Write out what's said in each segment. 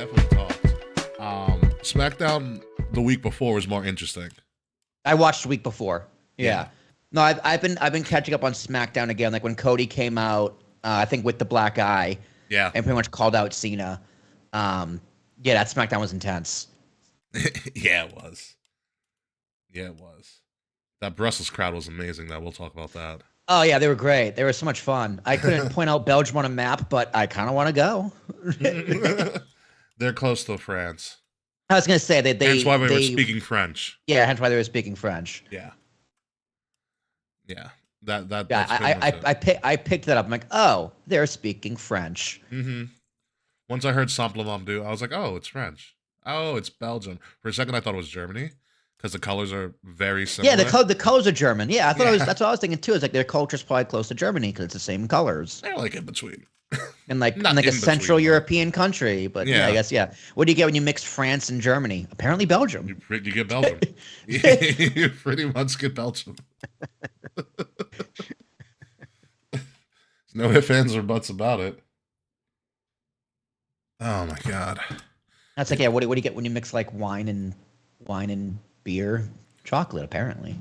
definitely talked. SmackDown the week before was more interesting. I watched the week before. Yeah. Yeah. No, I've been catching up on SmackDown again. Like when Cody came out, I think with the black eye, Yeah. and pretty much called out Cena. Yeah, that SmackDown was intense. Yeah, it was. Yeah, it was. That Brussels crowd was amazing, though. We'll talk about that. Oh yeah, they were great. They were so much fun. I couldn't point out Belgium on a map, but I kind of want to go. They're close to France. I was gonna say that That's why we were speaking French. Yeah, hence why they were speaking French. Yeah. Yeah. That's Yeah, I picked that up. I'm like, oh, they're speaking French. Mm-hmm. Once I heard Simplement do, I was like, oh, it's French. Oh, it's Belgium. For a second, I thought it was Germany because the colors are very similar. Yeah, the colors are German. Yeah, I thought that's what I was thinking too. Is like their culture's probably close to Germany because it's the same colors. They're like in between. And like Not in like a in Central between, European country, but yeah, I guess What do you get when you mix France and Germany? Apparently Belgium. You get Belgium. You pretty much get Belgium. No ifs, ands, or buts about it. Oh my god. That's like, yeah. What do you get when you mix like wine and beer? Chocolate, apparently.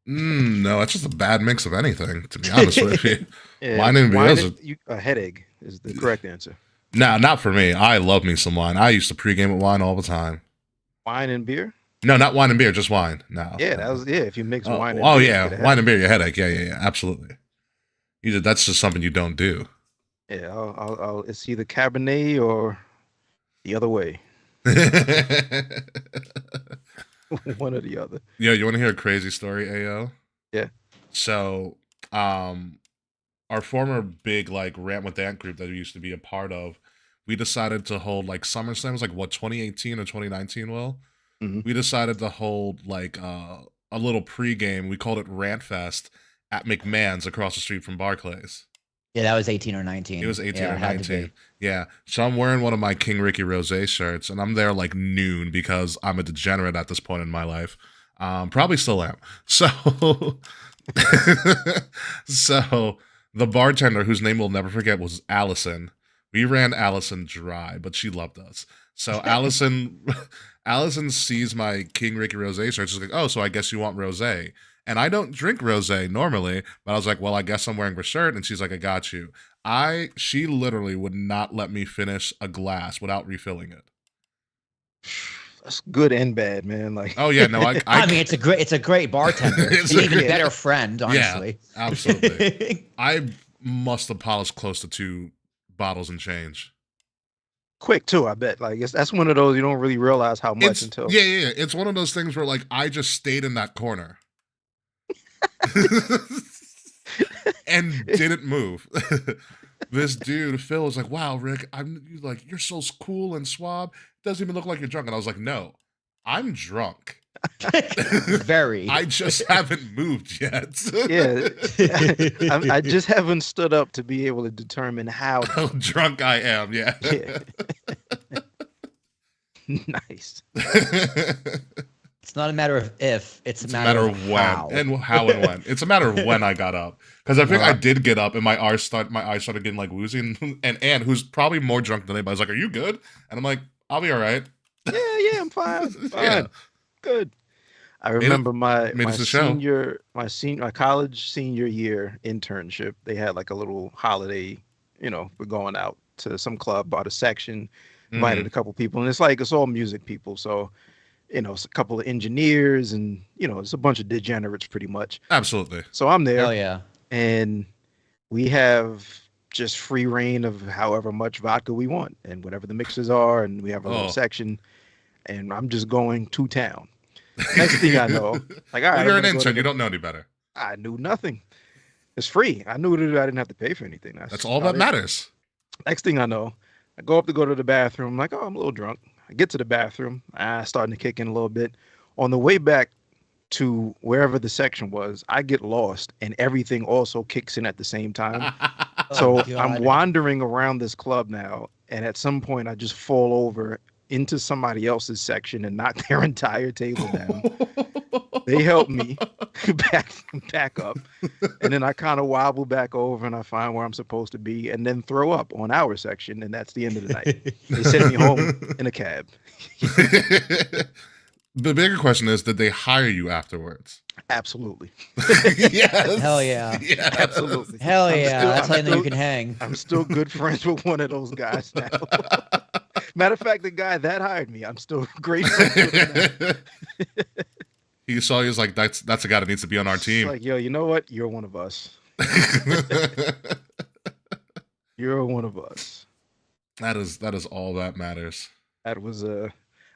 No, it's just a bad mix of anything. To be honest with you, Yeah, wine and beer is a headache is the correct answer. Nah, not for me. I love me some wine. I used to pregame with wine all the time. Wine and beer? No, not wine and beer, just wine. No. Yeah, that was if you mix wine. Oh and beer, yeah, wine and beer, your headache. Yeah, absolutely. That's just something you don't do. Yeah, I'll it's either Cabernet or the other way. One or the other. Yeah, you want to hear a crazy story, AO? Yeah. So, our former big like Rant with Ant group that we used to be a part of, we decided to hold like SummerSlam. It was like what 2018 or 2019. Will we decided to hold like a little pregame. We called it Rant Fest at McMahon's across the street from Barclays. Yeah, that was 18 or 19. It was 18 yeah, or 19. Yeah. So I'm wearing one of my King Ricky Rose shirts, and I'm there like noon because I'm a degenerate at this point in my life. Probably still am. So, so the bartender, whose name we'll never forget, was Allison. We ran Allison dry, but she loved us. So Allison sees my King Ricky Rose shirt. She's like, "Oh, so I guess you want rosé." And I don't drink rosé normally, but I was like, well, I guess I'm wearing her shirt. And she's like, I got you. She literally would not let me finish a glass without refilling it. That's good and bad, man. Like, oh yeah, no, I mean, it's a great bartender. It's an even better friend, honestly. Yeah, absolutely. I must have polished close to 2 bottles and change. Quick too, I bet. Like that's one of those you don't really realize how much until. Yeah. It's one of those things where like I just stayed in that corner. And didn't move. This dude Phil was like, wow, Rick, you're so cool and suave, doesn't even look like you're drunk. And I was like, no, I'm drunk. Very. I just haven't moved yet. Yeah. I just haven't stood up to be able to determine how drunk I am. Yeah. Nice. It's not a matter of if, it's a matter of when. how. And how and when. It's a matter of when I got up. Because I think I did get up and my eyes started getting like woozy. And Ann, who's probably more drunk than anybody, was like, are you good? And I'm like, I'll be all right. Yeah, I'm fine. Yeah. Good. I remember my college senior year internship. They had like a little holiday, we're going out to some club, bought a section, invited a couple people, and it's all music people. So, it's a couple of engineers and, it's a bunch of degenerates pretty much. Absolutely. So I'm there. Oh yeah. And we have just free reign of however much vodka we want and whatever the mixes are. And we have a little section and I'm just going to town. Next thing I know, like, all right, you're an intern, you don't know any better. I knew nothing. It's free. I knew that I didn't have to pay for anything. That's all that matters. Next thing I know, I go to the bathroom. I'm like, oh, I'm a little drunk. I get to the bathroom. Starting to kick in a little bit. On the way back to wherever the section was, I get lost and everything also kicks in at the same time. So I'm wandering around this club now. And at some point I just fall over into somebody else's section and knock their entire table down. They help me back up, and then I kind of wobble back over and I find where I'm supposed to be, and then throw up on our section, and that's the end of the night. They send me home in a cab. The bigger question is, did they hire you afterwards? Absolutely. Yes. Hell yeah. Yes. Absolutely. Hell I'm yeah. still- That's I'm how you know you still- can hang. I'm still good friends with one of those guys now. Matter of fact, the guy that hired me, I'm still great friends with him now. He saw you, was like, that's a guy that needs to be on our It's team. like, yo, you know what? You're one of us. You're one of us. That is all that matters. That was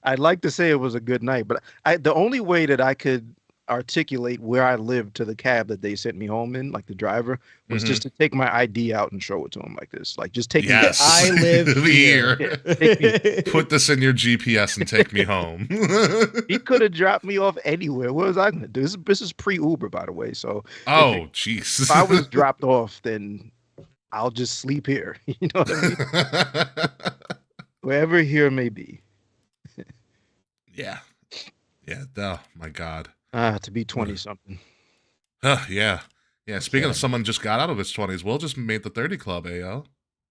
I'd like to say it was a good night, but the only way that I could articulate where I lived to the cab that they sent me home in, like the driver, was just to take my ID out and show it to him like this. Like, just take Yes. I live here. me. Take me. Put this in your GPS and take me home. He could have dropped me off anywhere. What was I gonna do? This is pre-Uber, by the way. So Oh, jeez. if I was dropped off, then I'll just sleep here. You know what I mean? Wherever here may be. Yeah. Yeah. Oh, my God. To be 20 something. Yeah. Yeah. Speaking of someone just got out of his 20s, Will just made the 30 club, AO.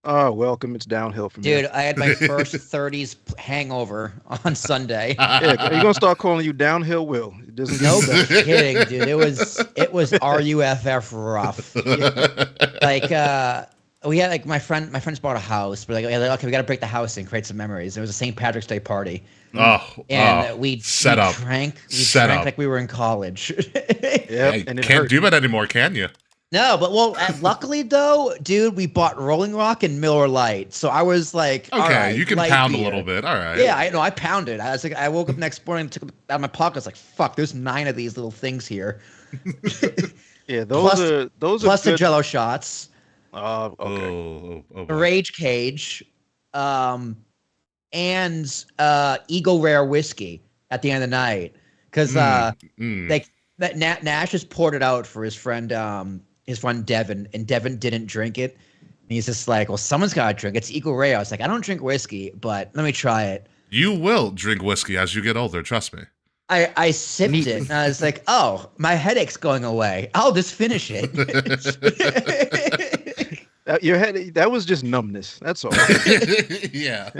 Oh, welcome. It's downhill from Dude, here. I had my first 30s hangover on Sunday. Yeah, you're gonna start calling you Downhill Will. It doesn't No get better. kidding, dude. It was RUFF rough. Like we had like my friends bought a house. We're like, okay, we got to break the house and create some memories. It was a St. Patrick's Day party. And we drank like we were in college. Yep, Hey, and it can't hurt. do that anymore, can you? No, but luckily though, dude, we bought Rolling Rock and Miller Lite. So I was like, Okay, all right, you can light pound a beer. little bit. All right. Yeah, I know. I pounded. I was like, I woke up next morning, took it out of my pocket. I was like, fuck, there's 9 of these little things here. Yeah, those are Plus the good. Jello shots, Okay. Oh, a boy. Rage Cage, and Eagle Rare whiskey at the end of the night because like that Nash just poured it out for his friend Devin, and Devin didn't drink it. And he's just like, well, someone's got to drink. It's Eagle Rare. I was like, I don't drink whiskey, but let me try it. You will drink whiskey as you get older. Trust me. I sipped it, and I was like, oh, my headache's going away. I'll just finish it. Your head, that was just numbness. That's all. Yeah.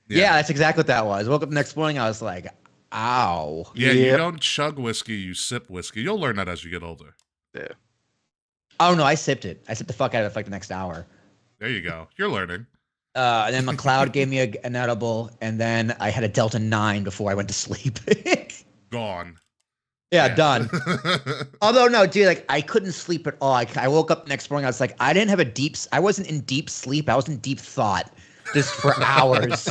Yeah, that's exactly what that was. Woke up the next morning, I was like, ow. Yeah, you Yep. don't chug whiskey, you sip whiskey. You'll learn that as you get older. Yeah. Oh, no, I sipped it. I sipped the fuck out of it for like the next hour. There you go. You're learning. And then McLeod gave me an edible, and then I had a Delta 9 before I went to sleep. Gone. Yeah, done. Although, no, dude, like, I couldn't sleep at all. I woke up the next morning, I was like, I wasn't in deep sleep. I was in deep thought. Just for hours.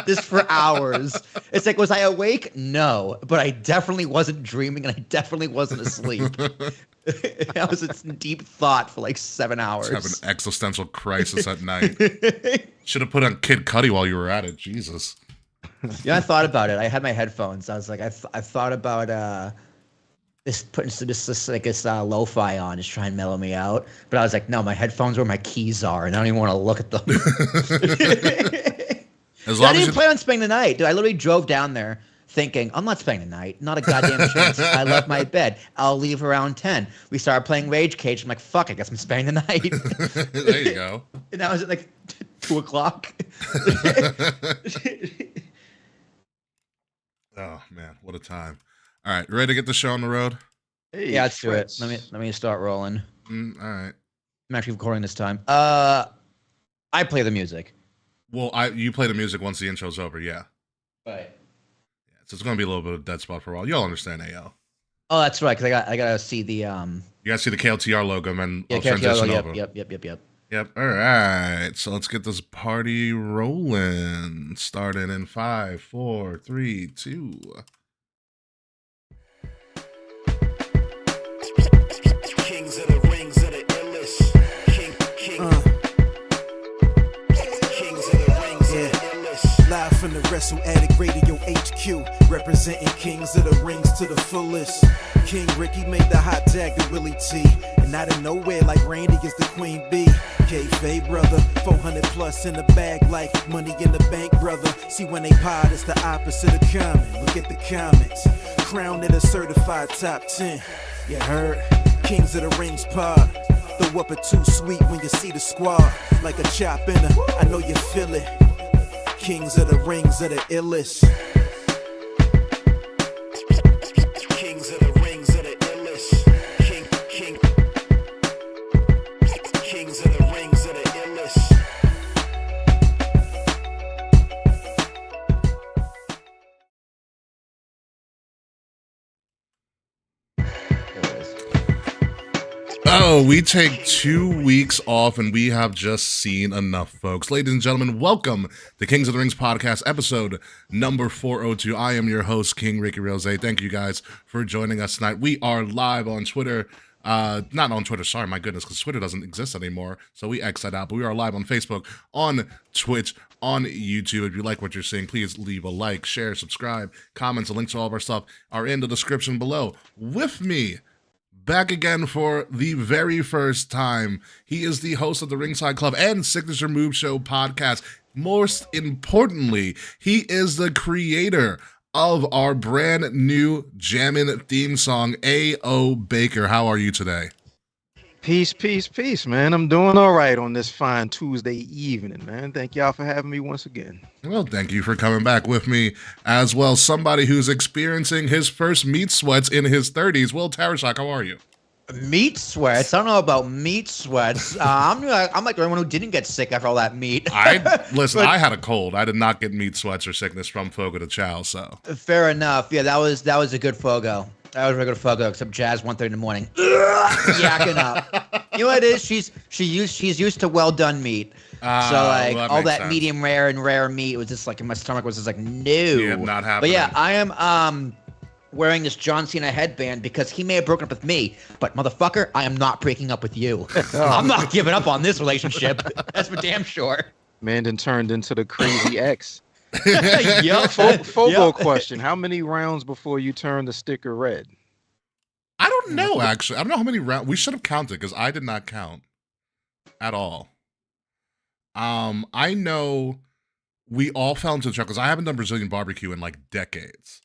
Just for hours. It's like, was I awake? No. But I definitely wasn't dreaming, and I definitely wasn't asleep. I was in deep thought for like 7 hours. Have an existential crisis at night. Should have put on Kid Cudi while you were at it. Jesus. Yeah, I thought about it. I had my headphones. I was like, I thought about putting this lo-fi on, just try and mellow me out. But I was like, no, my headphones where my keys are, and I don't even want to look at them. As I long didn't as even plan on spending the night, dude. I literally drove down there thinking, I'm not spending the night. Not a goddamn chance. I left my bed. I'll leave around 10. We started playing Rage Cage. I'm like, fuck, I guess I'm spending the night. there you go. And that was at like 2 o'clock. Oh man, what a time! All right, ready to get the show on the road? Hey, Yeah, let's do it. friends. Let me start rolling. All right. I'm actually recording this time. I play the music. Well, you play the music once the intro's over. Yeah. Right. So it's gonna be a little bit of dead spot for a while. You'll understand, AL. Oh, that's right. Because I gotta see the You guys see the KLTR logo, and then yeah, I'll transition over. Yep. Yep. All right. So let's get this party rolling. Starting in 5, 4, 3, 2. Kings of the rings of the illest. Kings of the rings of the illest. Live from the Wrestle Addict Radio HQ, representing Kings of the Rings to the fullest. King Ricky made the hot tag to Willie T. And out of nowhere, like Randy gets the Queen Bee. K-Fay, brother, 400 plus in the bag, like money in the bank, brother. See, when they pod, it's the opposite of common. Look at the comments. Crowned at a certified top 10. You heard? Kings of the Rings pod. Throw up a too sweet when you see the squad. Like a chop in a, I know you feel it. Kings of the Rings are the illest. Kings of the Rings are the illest. Kings of the Rings are the illest. Oh, we take 2 weeks off and we have just seen enough, folks. Ladies and gentlemen, welcome to Kings of the Rings podcast, episode number 402. I am your host, King Ricky Rose. Thank you guys for joining us tonight. We are live on Twitter. Not on Twitter, sorry, my goodness, because Twitter doesn't exist anymore, so we X that out. But we are live on Facebook, on Twitch, on YouTube. If you like what you're seeing, please leave a like, share, subscribe, comments, and links to all of our stuff are in the description below. With me, back again for the very first time, he is the host of the Ringside Club and Signature Move Show podcast. Most importantly, he is the creator of our brand new Jammin' theme song, A.O. Baker. How are you today? Peace, peace, peace, man. I'm doing all right on this fine Tuesday evening, man. Thank y'all for having me once again. Well, thank you for coming back with me as well. Somebody who's experiencing his first meat sweats in his 30s. Will Tarashak, how are you? Meat sweats? I don't know about meat sweats. I'm like the only one who didn't get sick after all that meat. Listen, I had a cold. I did not get meat sweats or sickness from Fogo de Chao, so. Fair enough. Yeah, that was a good Fogo. That was a good Fogo, except Jazz 1:30 in the morning. Yakking up. You know what it is? She's used to well done meat. So like well, all that sense. medium rare and rare meat was just like in my stomach was just like no. Yeah, not happening. But yeah, I am wearing this John Cena headband because he may have broken up with me, but motherfucker, I am not breaking up with you. I'm not giving up on this relationship. That's for damn sure. Man then turned into the crazy ex. Yup. Fogo question. How many rounds before you turn the sticker red? I don't know, actually. I don't know how many rounds. We should have counted because I did not count at all. I know we all fell into the trap because I haven't done Brazilian barbecue in like decades,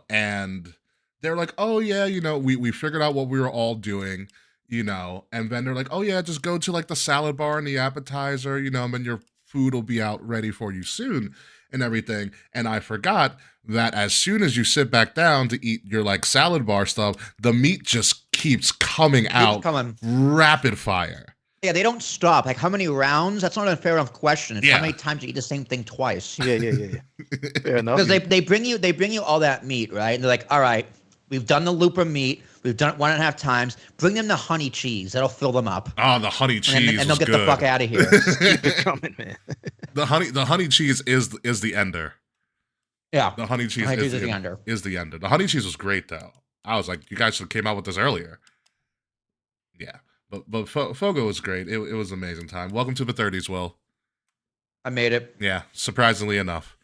and they're like, oh yeah, we figured out what we were all doing, and then they're like, oh yeah, just go to like the salad bar and the appetizer, and then your food will be out ready for you soon and everything. And I forgot that as soon as you sit back down to eat your like salad bar stuff, the meat just keeps coming out rapid fire. Yeah, they don't stop. Like, how many rounds? That's not a fair enough question. It's how many times you eat the same thing twice. Yeah. Fair enough. Because they bring you all that meat, right? And they're like, all right, we've done the looper meat. We've done it 1.5 times. Bring them the honey cheese. That'll fill them up. Oh, the honey cheese and they'll get the fuck out of here. Keep it coming, man. The honey cheese is the ender. Yeah. The honey cheese is the ender. The honey cheese was great though. I was like, you guys should have came out with this earlier. Yeah. But Fogo was great. It was an amazing time. Welcome to the 30s, Will. I made it. Yeah, surprisingly enough.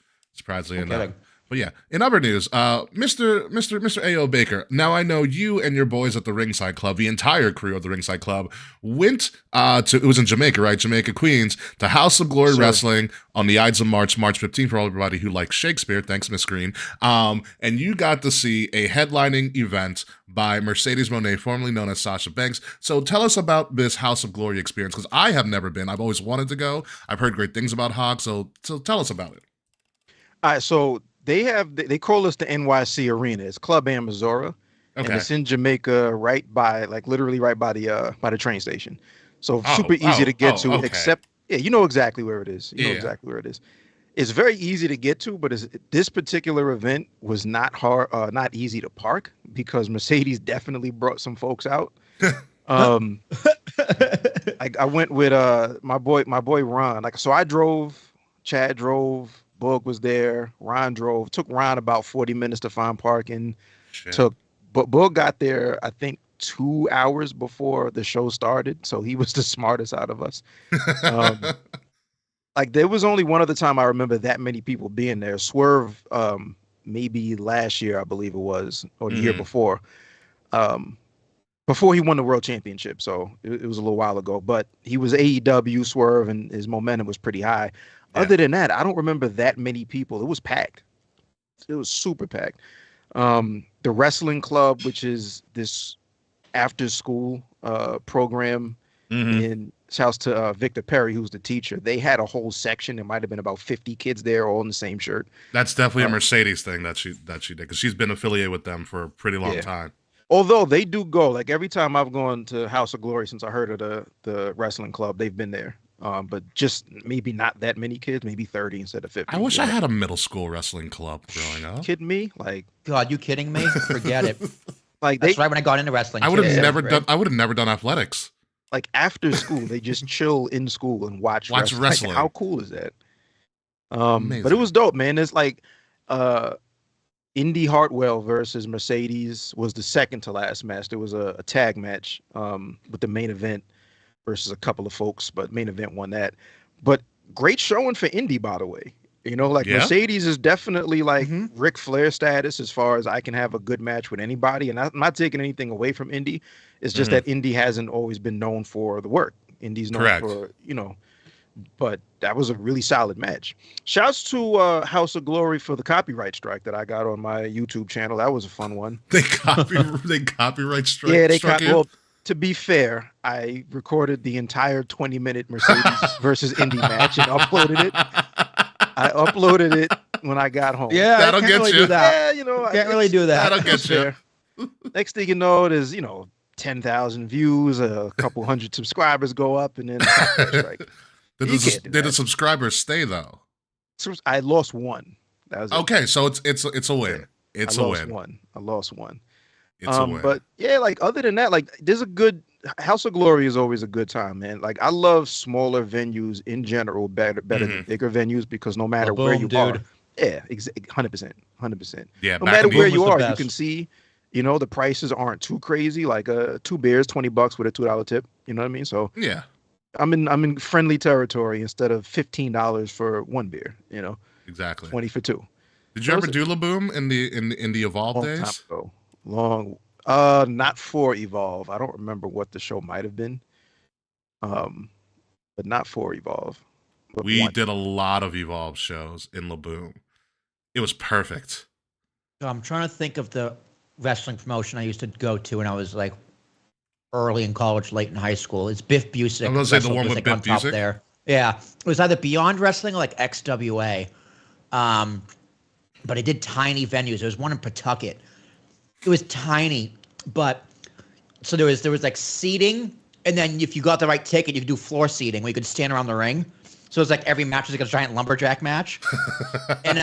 Kidding. But yeah, in other news, Mr. A.O. Baker, now I know you and your boys at the Ringside Club, the entire crew of the Ringside Club, went it was in Jamaica, right? Jamaica, Queens, to House of Glory Wrestling on the Ides of March 15th, for everybody who likes Shakespeare. Thanks, Miss Green. And you got to see a headlining event by Mercedes Moné, formerly known as Sasha Banks. So tell us about this House of Glory experience, because I have never been. I've always wanted to go. I've heard great things about Hog, so tell us about it. All right, so they call us the NYC Arena. It's Club Amazora, and it's in Jamaica, literally right by the train station. So super easy to get to. Okay. Except, you know exactly where it is. You know exactly where it is. It's very easy to get to, but this particular event was not easy to park because Mercedes definitely brought some folks out. I went with my boy Ron. So I drove, Chad drove. Boog was there. Ron drove. Took Ron about 40 minutes to find parking. But Boog got there, I think, 2 hours before the show started. So he was the smartest out of us. There was only one other time I remember that many people being there. Swerve maybe last year, I believe it was, or the year before he won the world championship. So it was a little while ago, but he was AEW Swerve and his momentum was pretty high. Yeah. Other than that, I don't remember that many people. It was packed. It was super packed. The wrestling club, which is this after school program in shouts to Victor Perry, who's the teacher. They had a whole section. There might have been about 50 kids there, all in the same shirt. That's definitely a Mercedes thing that she did, because she's been affiliated with them for a pretty long time. Although they do go, like every time I've gone to House of Glory since I heard of the wrestling club, they've been there. But just maybe not that many kids, maybe 30 instead of 50. I wish I had a middle school wrestling club growing up. Kidding me? Like, God, you kidding me? Forget it. Like That's right when I got into wrestling. I would have too. never done. I would have never done athletics. Like after school, they just chill in school and watch wrestling. wrestling. Like, how cool is that? Amazing. But it was dope, man. It's like Indy Hartwell versus Mercedes was the second to last match. There was a tag match with the main event versus a couple of folks, but main event won that. But great showing for Indy, by the way. You know, like Mercedes is definitely like Ric Flair status as far as I can have a good match with anybody. And I'm not taking anything away from Indy. It's just that Indy hasn't always been known for the work. Indy's known for, you know, but that was a really solid match. Shouts to House of Glory for the copyright strike that I got on my YouTube channel. That was a fun one. They copyright strike. Yeah, they struck you? well, to be fair, I recorded the entire 20-minute Mercedes versus Indy match and uploaded it. I uploaded it when I got home. Yeah, That'll I can't get really you. do that. Yeah, you know, Can't really do that. That'll get you. Next thing you know, there's, you know, 10,000 views, a couple hundred subscribers go up, and then strike. Did the subscribers stay though? I lost one. That was okay. So it's a win. It's a win. I lost one. It's a win. But yeah, like other than that, like there's a good House of Glory is always a good time, man. Like I love smaller venues in general better than bigger venues, because no matter where you are, yeah, 100%. Yeah, no matter where you are, you can see, you know, the prices aren't too crazy. Like 2 beers, $20 with a $2 tip. You know what I mean? So yeah, I'm in friendly territory instead of $15 for 1 beer. You know, exactly 20 for 2. Did you ever do Laboom in the Evolve days? Time ago. Not for Evolve. I don't remember what the show might have been. But not for Evolve. We did a lot of Evolve shows in Laboom. It was perfect. I'm trying to think of the wrestling promotion I used to go to when I was like early in college, late in high school. It's Biff Busick. I'm gonna say the one with Biff Busick. There. Yeah, it was either Beyond Wrestling or like XWA. But it did tiny venues. There was one in Pawtucket. It was tiny, but so there was like seating, and then if you got the right ticket, you could do floor seating where you could stand around the ring. So it was like every match was like a giant lumberjack match, and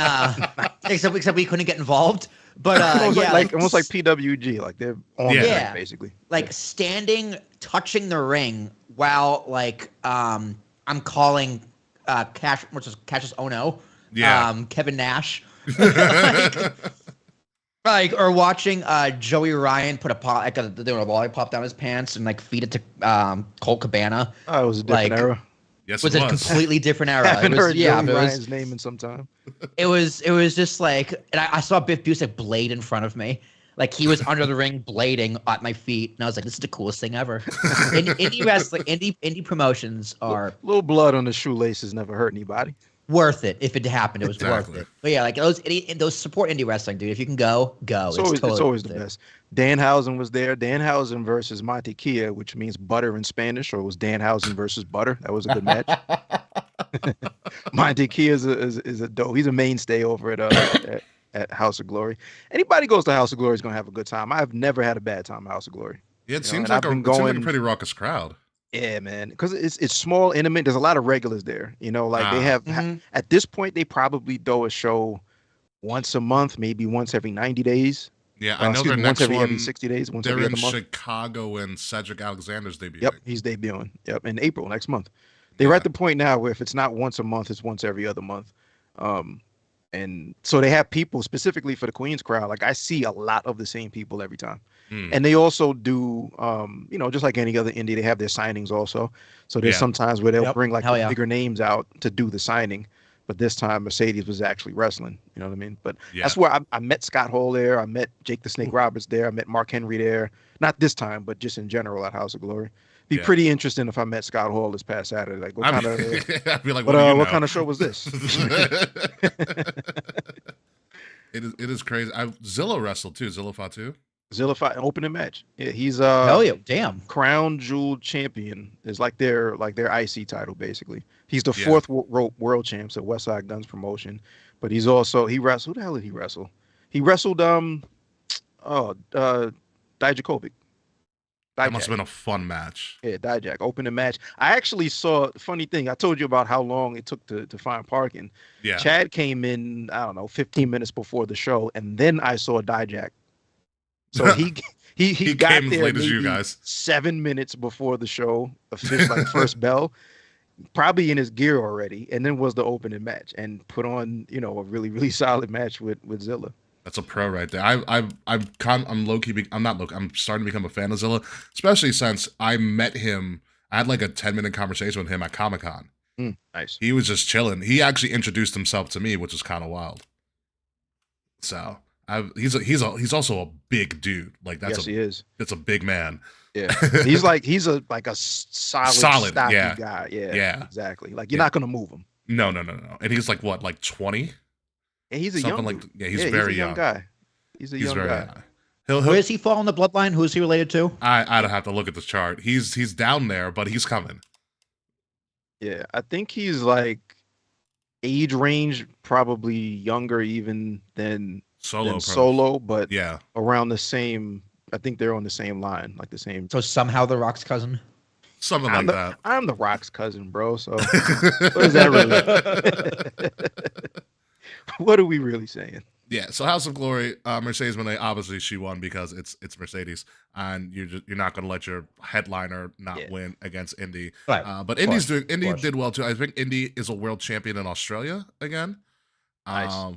except we couldn't get involved. But almost like PWG, like they're on the ring, basically. Like standing, touching the ring while like I'm calling Cassius Ono, Kevin Nash. Like or watching Joey Ryan put a lollipop down his pants and like feed it to Colt Cabana. Oh, it was a different era. Yes, it was a completely different era. I haven't heard Joey Ryan's Ryan's name in some time. It was just like, and I saw Biff Busick blade in front of me. Like he was under the ring blading at my feet, and I was like, "This is the coolest thing ever." Indie wrestling, indie promotions are little blood on the shoelaces never hurt anybody. Worth it if it happened. It was worth it. But yeah, like those support indie wrestling, dude. If you can go. It's always the best. Danhausen was there. Danhausen versus Mantequilla, which means butter in Spanish, or it was Danhausen versus butter. That was a good match. Mantequilla is a dope. He's a mainstay over at House of Glory. Anybody goes to House of Glory is gonna have a good time. I've never had a bad time at House of Glory. Yeah, it seems like a pretty raucous crowd. Yeah, man, because it's small, intimate. There's a lot of regulars there. You know, like they have at this point they probably do a show once a month, maybe once every 90 days. Yeah, I know their next once one. Every 60 days. Once they're every in other month. Chicago, and Cedric Alexander's debuting. Yep, he's debuting. Yep, in April next month. They're at the point now where if it's not once a month, it's once every other month. And so they have people specifically for the Queens crowd. Like I see a lot of the same people every time. And they also do, you know, just like any other indie, they have their signings also. So there's sometimes where they'll bring like the bigger names out to do the signing. but this time Mercedes was actually wrestling. You know what I mean? But Yeah. that's where I met Scott Hall there. I met Jake the Snake Roberts there. I met Mark Henry there. Not this time, but just in general at House of Glory. Be Yeah. pretty interesting if I met Scott Hall this past Saturday. Like, what kind of I'd be like, what do you know? what kind of show was this? It is crazy. Zilla wrestled too. Zilla fought too. Zilla fight opening match. Yeah, he's Hell yeah, damn. crown jewel champion. Is like their IC title basically. He's the Yeah. fourth world champ at Westside Guns Promotion, but he wrestled. Who the hell did he wrestle? He wrestled Dijakovic. That must have been a fun match. Yeah, Dijak opening match. I actually saw. Funny thing, I told you about how long it took to find parking. Yeah. Chad came in, I don't know, 15 minutes before the show, and then I saw Dijak. So he got came as there late as you maybe guys. 7 minutes before the show, like first bell, probably in his gear already, and then was the opening match and put on, a really, really solid match with Zilla. That's a pro right there. I'm low key. I'm not low. I'm starting to become a fan of Zilla, especially since I met him. I had like a 10-minute conversation with him at Comic-Con. Nice. He was just chilling. He actually introduced himself to me, which is kind of wild. So he's also a big dude. Like He is. That's a big man. Yeah, he's a solid stocky yeah. guy. Yeah, Yeah. exactly. Like you're not gonna move him. No. And he's like what, like 20? And he's a Something young, like he's very young guy. He's a young very guy. young. Where does he fall in the bloodline? Who is he related to? I'd have to look at the chart. He's down there, but he's coming. Yeah, I think he's like age range probably younger even than Solo, but yeah, around the same. I think they're on the same line, like the same. So somehow the Rock's cousin. something like that. I'm the Rock's cousin, bro. So what is that really? What are we really saying? Yeah, so House of Glory, Mercedes Moné, obviously she won because it's Mercedes, and you're not going to let your headliner not win against Indy. Right. But Indy did well too. I think Indy is a world champion in Australia again. Nice.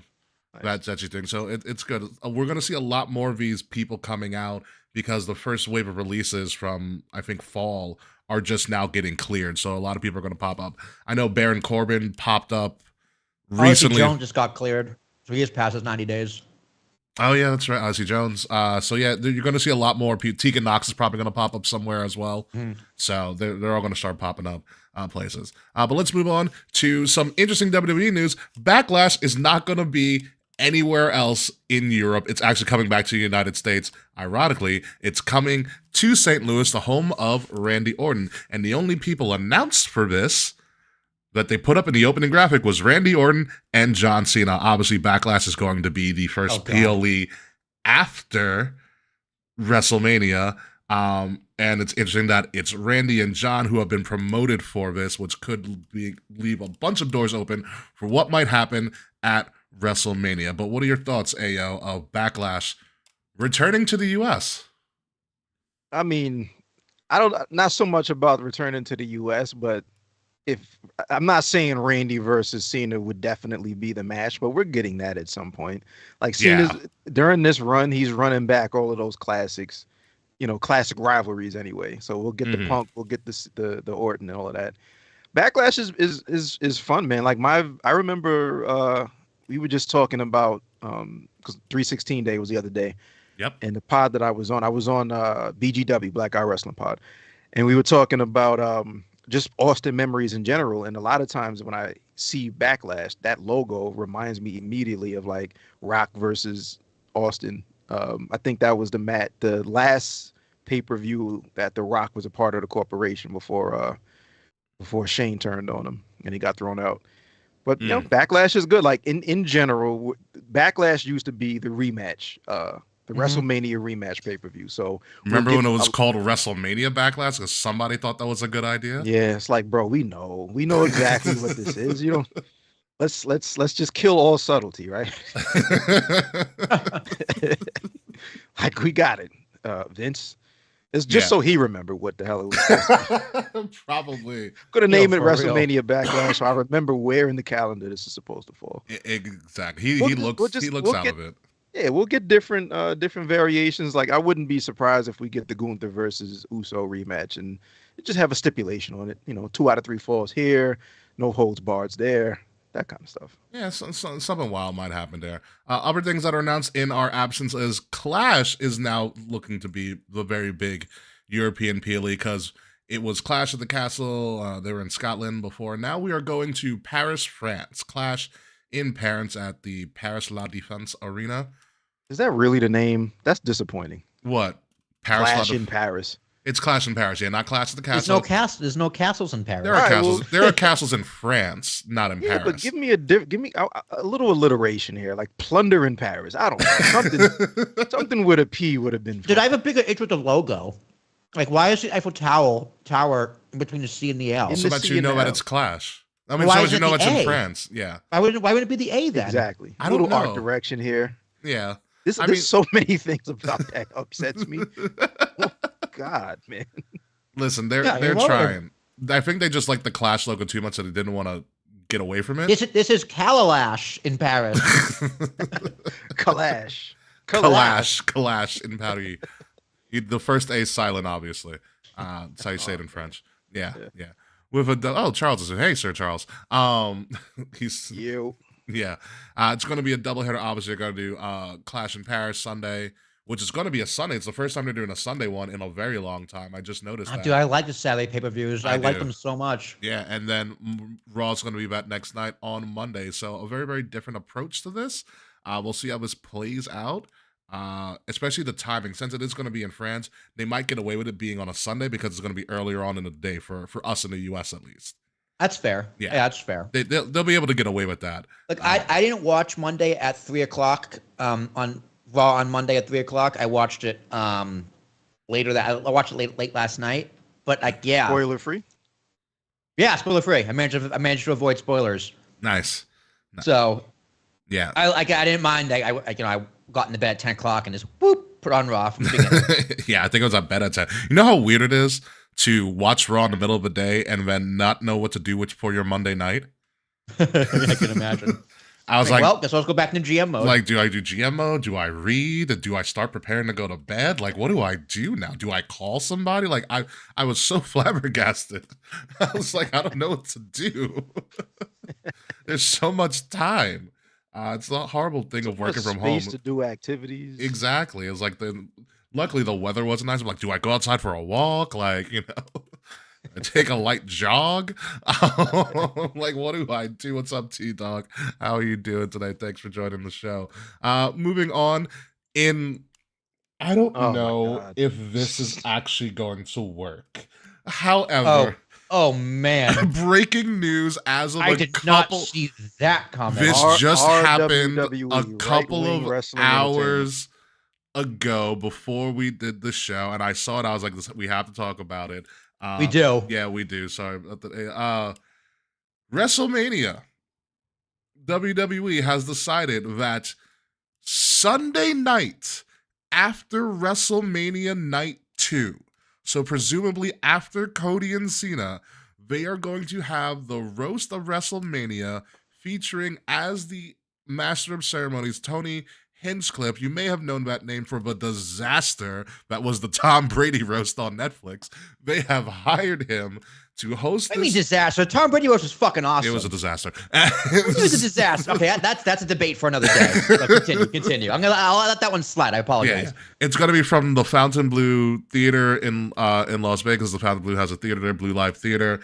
That's your thing. So it's good. We're going to see a lot more of these people coming out because the first wave of releases from I think fall are just now getting cleared. So a lot of people are going to pop up. I know Baron Corbin popped up recently. Jones just got cleared. So he has passed his 90 days. Oh, yeah, that's right. Ozzy Jones. So, yeah, you're going to see a lot more people. Tegan Knox is probably going to pop up somewhere as well. So they're all going to start popping up places. But let's move on to some interesting WWE news. Backlash is not going to be anywhere else in Europe. It's actually coming back to the United States. Ironically, it's coming to St. Louis, the home of Randy Orton. And the only people announced for this that they put up in the opening graphic was Randy Orton and John Cena. Obviously, Backlash is going to be the first PLE after WrestleMania. And it's interesting that it's Randy and John who have been promoted for this, which could leave a bunch of doors open for what might happen at WrestleMania. But what are your thoughts, Ayo, of Backlash returning to the U.S.? I mean, not so much about returning to the U.S., but if I'm not saying Randy versus Cena would definitely be the match, but we're getting that at some point. Like Cena's during this run, he's running back all of those classics, classic rivalries anyway. So we'll get the Punk, we'll get the Orton and all of that. Backlash is fun, man. Like I remember we were just talking about because 316 Day was the other day. Yep. And the pod that I was on BGW, Black Guy Wrestling Pod, and we were talking about just Austin memories in general. And a lot of times when I see Backlash, that logo reminds me immediately of like Rock versus Austin. I think that was the last pay-per-view that The Rock was a part of the corporation before Shane turned on him and he got thrown out. But Backlash is good. Like in general, Backlash used to be the rematch, the WrestleMania rematch pay-per-view. So remember when it was called WrestleMania Backlash because somebody thought that was a good idea? Yeah, it's like, bro, we know exactly what this is. Let's just kill all subtlety, right? Like we got it, Vince. It's just so he remembered what the hell it was. Probably. Gonna name it WrestleMania Backlash, so I remember where in the calendar this is supposed to fall. Exactly. He looks out of it. Yeah, we'll get different variations. Like I wouldn't be surprised if we get the Gunther versus Uso rematch and just have a stipulation on it. 2 out of 3 falls here, no holds barred there. that kind of stuff. Yeah, something wild might happen there. Other things that are announced in our absence is Clash is now looking to be the very big European PLE because it was Clash at the Castle. They were in Scotland before. Now we are going to Paris, France. Clash in Paris at the Paris La Défense Arena. Is that really the name? That's disappointing. What? Paris Clash in Paris. It's Clash in Paris, yeah, not Clash at the Castle. There's no castles in Paris. There are castles. There are castles in France, not in Paris. But give me a little alliteration here, like plunder in Paris. I don't know. Something with a P would have been. Did I have a bigger itch with the logo? Like, why is the Eiffel Tower in between the C and the L? So that you know that it's Clash. I mean, Why so is that you it know the it's in A? France. Yeah. Why wouldn't it be the A then? Exactly. I don't little know. art direction here. Yeah. There's so many things about that upsets me. Oh, God, man. Listen, they're trying. I think they just like the Clash logo too much, so they didn't want to get away from it. This is Kalash in Paris. Kalash in Paris. The first A is silent, obviously. That's how you say it in French. Yeah. With Charles is hey, Sir Charles. He's you. Yeah. It's going to be a doubleheader. Obviously, they're going to do Clash in Paris Sunday, which is going to be a Sunday. It's the first time they're doing a Sunday one in a very long time. I just noticed that. Dude, I like the Saturday pay-per-views. I like them so much. Yeah, and then Raw's going to be back next night on Monday. So a very, very different approach to this. We'll see how this plays out, especially the timing. Since it is going to be in France, they might get away with it being on a Sunday because it's going to be earlier on in the day for us in the U.S. at least. That's fair. Yeah, that's fair. They'll be able to get away with that. Like I didn't watch Monday at 3:00 on Raw on Monday at 3:00. I watched it later I watched it late last night. But spoiler free. Yeah, spoiler free. I managed to avoid spoilers. Nice. So yeah, I didn't mind. I got into bed at 10:00 and just whoop put on Raw from the beginning. Yeah, I think it was at bed at 10. You know how weird it is to watch Raw in the middle of the day and then not know what to do for your Monday night? I can imagine. I was like, well, guess I'll go back into GM mode. Like, do I do GM mode? Do I read? Do I start preparing to go to bed? Like, what do I do now? Do I call somebody? Like, I was so flabbergasted. I was like, I don't know what to do. There's so much time. It's a horrible thing of working from home. Space to do activities. Exactly. It's like luckily the weather wasn't nice. I'm like, do I go outside for a walk? Like, take a light jog? Like, what do I do? What's up, T-Dog? How are you doing today? Thanks for joining the show. Moving on, I don't know if this is actually going to work. However... Oh man! Breaking news as of I did not see that comment. This just happened WWE, a couple of hours entertainment. ago before we did the show, and I saw it. I was like, "We have to talk about it." We do. Yeah, we do. Sorry about that. WrestleMania. WWE has decided that Sunday night after WrestleMania Night 2. So presumably after Cody and Cena, they are going to have the roast of WrestleMania featuring as the Master of Ceremonies, Tony Hinchcliffe. You may have known that name for the disaster that was the Tom Brady roast on Netflix. They have hired him to host this. I mean, disaster. Tom Brady roast was fucking awesome. It was a disaster. It was a disaster. Okay, that's a debate for another day. But continue. I'll let that one slide. I apologize. Yeah. It's going to be from the Fontainebleau Theater in Las Vegas. The Fontainebleau has a theater there, Blue Live Theater.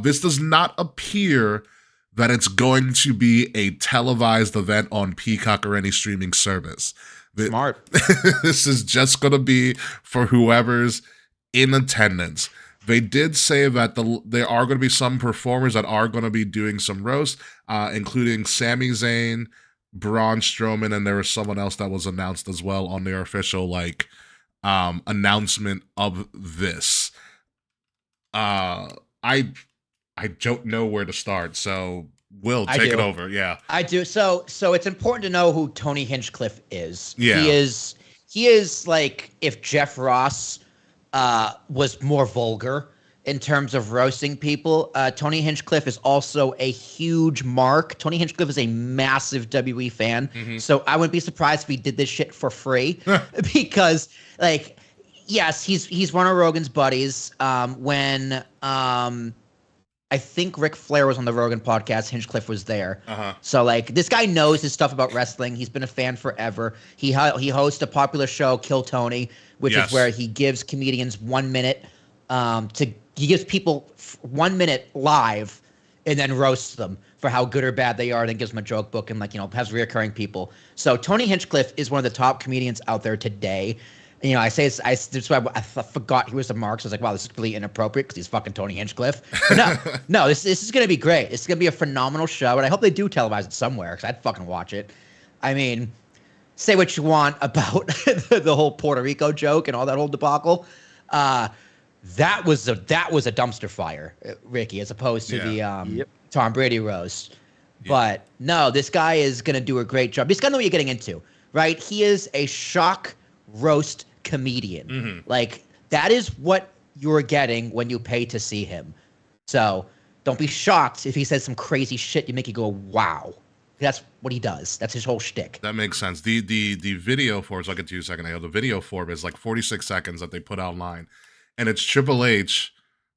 This does not appear that it's going to be a televised event on Peacock or any streaming service. Smart. This is just going to be for whoever's in attendance. They did say that there are going to be some performers that are going to be doing some roast, including Sami Zayn, Braun Strowman, and there was someone else that was announced as well on their official announcement of this. I don't know where to start, so Will, take it over. Yeah, I do. So it's important to know who Tony Hinchcliffe is. Yeah, he is like if Jeff Ross was more vulgar in terms of roasting people. Tony Hinchcliffe is also a huge mark. Tony Hinchcliffe is a massive WWE fan. Mm-hmm. So I wouldn't be surprised if he did this shit for free because yes, he's one of Rogan's buddies. When I I think Ric Flair was on the Rogan podcast. Hinchcliffe was there. Uh-huh. So like this guy knows his stuff about wrestling. He's been a fan forever. He hosts a popular show, Kill Tony, which Yes. is where he gives comedians 1 minute he gives people 1 minute live and then roasts them for how good or bad they are, and then gives them a joke book and has reoccurring people. So Tony Hinchcliffe is one of the top comedians out there today. I say that's why I forgot he was the Marks. I was like, wow, this is really inappropriate because he's fucking Tony Hinchcliffe. But no, this is gonna be great. It's gonna be a phenomenal show, and I hope they do televise it somewhere because I'd fucking watch it. I mean, say what you want about the whole Puerto Rico joke and all that whole debacle. That was a dumpster fire, Ricky, as opposed to the Tom Brady roast. Yeah. But no, this guy is gonna do a great job. He's gonna know what you're getting into, right? He is a shock roast comedian. Mm-hmm. Like that is what you're getting when you pay to see him. So don't be shocked if he says some crazy shit. You make you go, wow. That's what he does. That's his whole shtick. That makes sense. The video for it, so I'll get to you in a second. The video for it is like 46 seconds that they put online. And it's Triple H